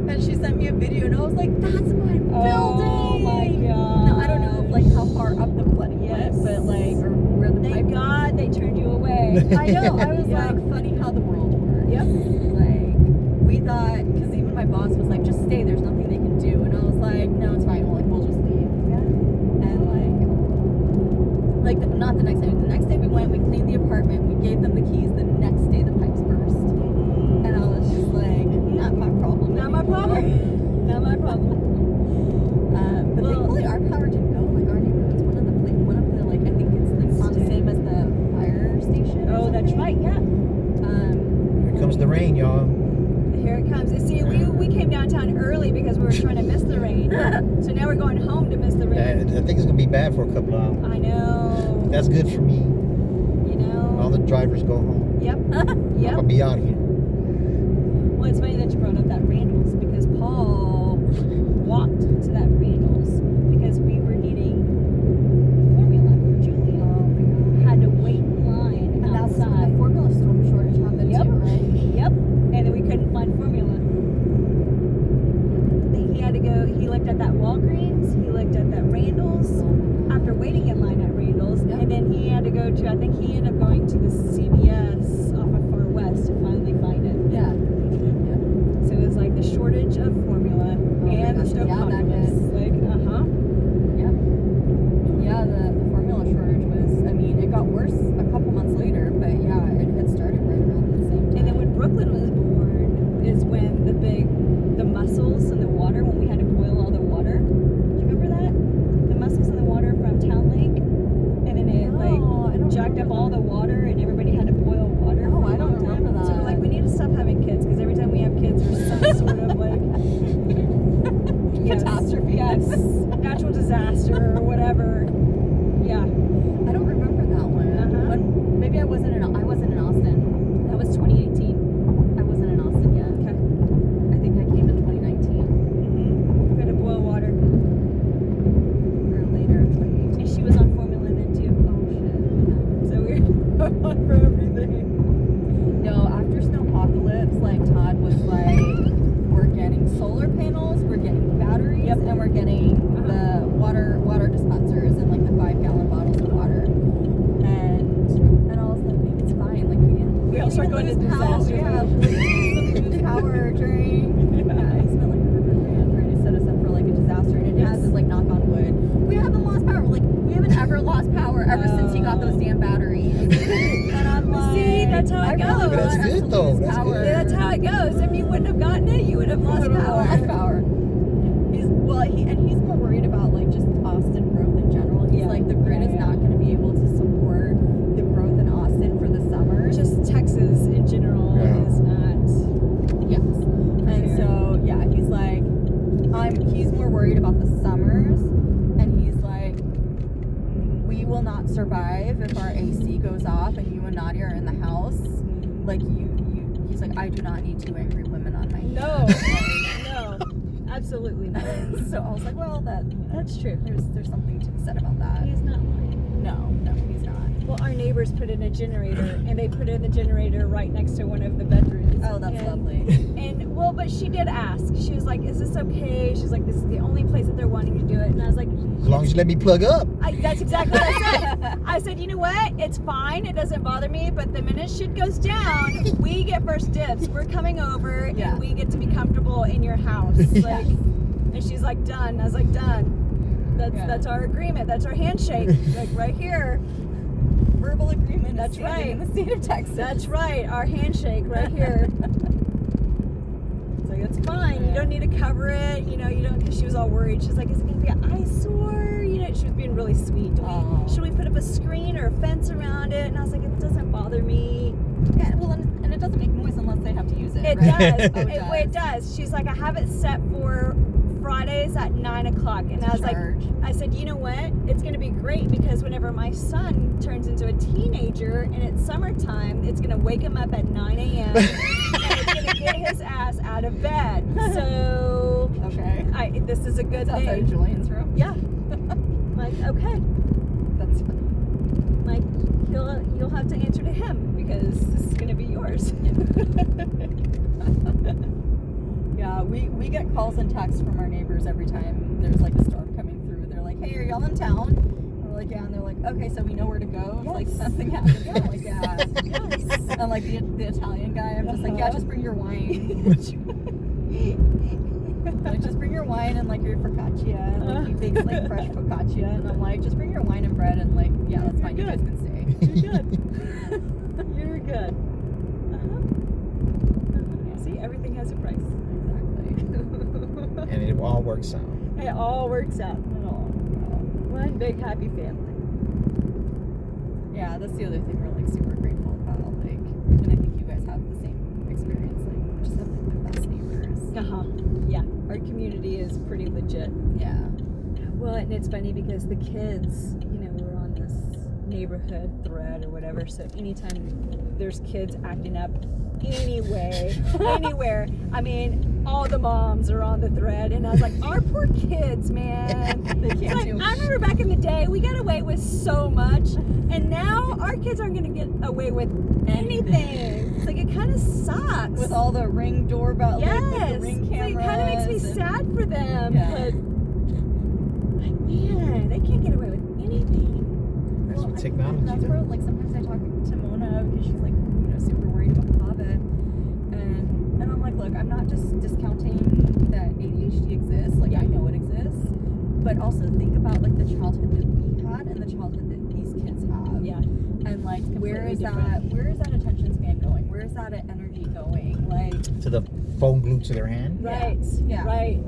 And she sent me a video, and I was like, "That's my building." Oh my god. Now I don't know if, like, how far up the flooding Yes. went, but like, or where the pipe. Thank God they turned you away. I know. I was Yeah. like, funny how the world works. Yep. Like, we thought, because even my boss was like, just stay. There's nothing they can do, and I was like, no, it's fine. We'll just leave. And not the next day. The next day we went, we cleaned the apartment, we gave them the keys. The next day the pipes burst, and I was just like, not my problem. Not my anymore. problem. Not my problem. But Well- thankfully our power didn't go. Like our neighborhood's one of the like I think it's like on the same as the fire station. or Oh, that's something. right. Yeah. Here comes the rain, y'all. Here it comes. See, we came downtown early because we were trying to miss the rain. So now we're going home to miss the I rain. think it's gonna be bad for a couple of hours. I know. That's good for me. You know. All the drivers go home. Yep. I'm Yep. gonna be out here. Well, it's funny that you brought up that Randall's because Paul walked to that Randall's because we were needing formula for Julia. Had to wait in line And that was when outside. the formula shortage happened Yep. too, right? Yep. And then we couldn't find formula. He had to go. He looked at that Walgreens. He looked at that Randall's. After waiting in line at Randall's, Yep. and then he had to go to. I think he ended up going to the CVS off of Far West to finally find it. Yeah. So it was like the shortage of formula my and the gosh, yeah, that snowpocalypse. is- Like, Yep. Yeah, the formula shortage was, I mean, it got worse a couple months later, but yeah, it had started right around the same time. And then when Brooklyn was born is when the mussels in the water, when we had to boil all the water. Do you remember that? The mussels in the water from Town Lake? And then it No, I don't jacked up remember all that. the water and everybody had to boil water. Oh, for a I don't long time. remember So we're that. like, we need to stop having kids because every time we have kids there's some sort of like Catastrophe. Yes. Natural disaster or whatever. Yeah. I don't remember that one. Uh-huh. When, maybe I wasn't in Austin. That was 2018. I wasn't in Austin yet. Okay. I think I came in 2019 We had to boil water. or later in 2018. And she was on formula then too. Oh shit. So we were on for everything. No, after Snowpocalypse, like Todd was like, we're getting solar panels, we're getting batteries, Yep. and we're getting the water dispensers and like the 5-gallon bottles of water. And I was like, maybe it's fine. Like we didn't start going lose to power. disaster Yeah, mode. we didn't lose power during. Yeah, I spent like $100,000 trying to set us up for like a disaster, and it has this like knock on wood. We haven't lost power. Like we haven't ever lost power ever since he got those damn batteries. And I'm like, See, that's how it I really goes. want But that's us good, to though. lose That's power. good. Yeah, that's how it goes. If you wouldn't have gotten it, you would have lost power. Lost power. He's more worried about like just Austin growth in general. He's Yeah. like the grid is Yeah. not going to be able to support the growth in Austin for the summers. Just Texas in general Yeah. is not. yes. And so yeah, he's like, he's more worried about the summers, and he's like, we will not survive if our AC goes off and you and Nadia are in the house. Like he's like, I do not need 2 angry women on my No, hands. no, absolutely not. So I was like, well, That's true. there's something to be said about that. He's not lying. No, he's not. Well, our neighbors put in a generator, and they put in the generator right next to one of the bedrooms. Oh, that's And- lovely. And well, but she did ask. She was like, "Is this okay?" She's like, "This is the only place that they're wanting to do it." And I was like, As long as you let me plug up. That's exactly what I said. I said, you know what? It's fine. It doesn't bother me. But the minute shit goes down, we get first dibs. We're coming over, Yeah. and we get to be comfortable in your house. Like, and she's like, done. I was like, done. That's our agreement. That's our handshake. Like right here. Verbal agreement. That's is standing right. In the state of Texas. That's right. Our handshake right here. So it's fine. You don't need to cover it. You know, you don't. Because she was all worried. She's like, is it gonna be an eyesore? You know, she was being really sweet. Aw. Should we put up a screen or a fence around it? And I was like, it doesn't bother me. Yeah, well, and it doesn't make noise unless they have to use it. It right? does. Oh, It does. She's like, I have it set for Fridays at 9 o'clock. And I was Charge. like, I said, you know what? It's going to be great because whenever my son turns into a teenager and it's summertime, it's going to wake him up at 9 a.m. and it's going to get his ass out of bed. So Okay. this is a good It's outside of thing. Julian's room. Yeah. Like, okay. That's funny. Like, you'll have to answer to him because this is going to be yours. yours. Yeah, we get calls and texts from our neighbors every time there's like a storm coming through. They're like, "Hey, are y'all in town?" And we're like, "Yeah," and they're like, "Okay, so we know where to go. If like Yes. something happens." I'm like, Yes. "Yeah." Yes. And like the Italian guy, I'm just like, "Yeah, just bring your wine." Like, just bring your wine and like your focaccia, and like he bakes like fresh focaccia, and I'm like, just bring your wine and bread, and like, yeah, that's fine. You You're guys good. can stay. You're good. You're good. See, everything has a price. Exactly. And it all works out. It all works out. It all. One big happy family. Yeah, that's the other thing we're like super grateful about. Like, and I think you guys have the same experience. Like, we just have like the best neighbors. Yeah, our community is pretty legit. Yeah. Well, and it's funny because the kids, we're on this neighborhood thread or whatever, so anytime there's kids acting up anyway, anywhere, I mean, all the moms are on the thread, and I was like, our poor kids, man. They It's can't like, do I remember back in the day, we got away with so much, and now our kids aren't going to get away with anything. It's like, it kind of sucks. With all the Ring doorbell, Yes, like, with the Ring so cameras. it kind of makes me and- sad for them, Yeah. but like, man, they can't get away with anything. That's Well, what I technology think that's does. where, like, sometimes I talk to Mona because she's like, super worried about COVID, and I'm like, look, I'm not just discounting that ADHD exists. Like, I know it exists, but also think about like the childhood that we had and the childhood that these kids have. Yeah. And like, where completely is different. that attention span going? Where is that energy going? Like, To the phone glued to their hand. Right. Yeah. Right.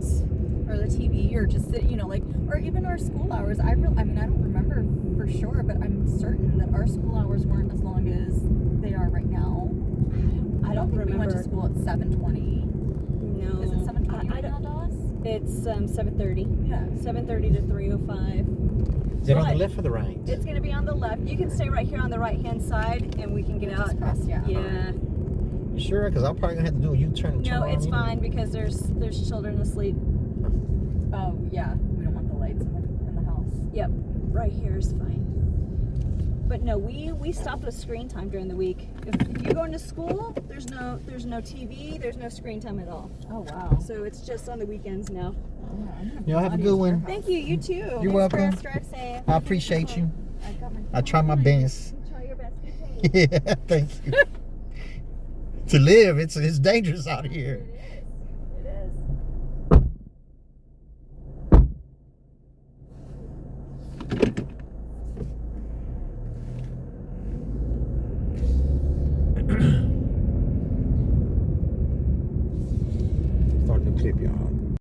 or the TV, or just sit, like, or even our school hours. I mean, I don't remember for sure, but I'm certain that our school hours weren't as long as they are right now. I don't think we went to remember. school at 7:20. No. Is it 7:20 I right now, don't. Dallas? It's 7:30. Yeah. 7:30 to 3:05. Is it on the But left or the right? It's gonna be on the left. You can stay right here on the right hand side, and we can get out. Just cross, yeah. Yeah. You sure? Because I'm probably gonna have to do a U-turn. No, around it's anyway. fine because there's children asleep. Oh yeah, we don't want the lights in the house. Yep. Right here is fine. But no, we stop the screen time during the week. If you're going to school, there's no TV, there's no screen time at all. Oh wow. So it's just on the weekends now. Y'all have a good one. Thank you. You too. You're welcome. Drive safe. I appreciate you. I got my I try my best. Try your best. Be safe. Yeah, thank you. To live, it's dangerous out here.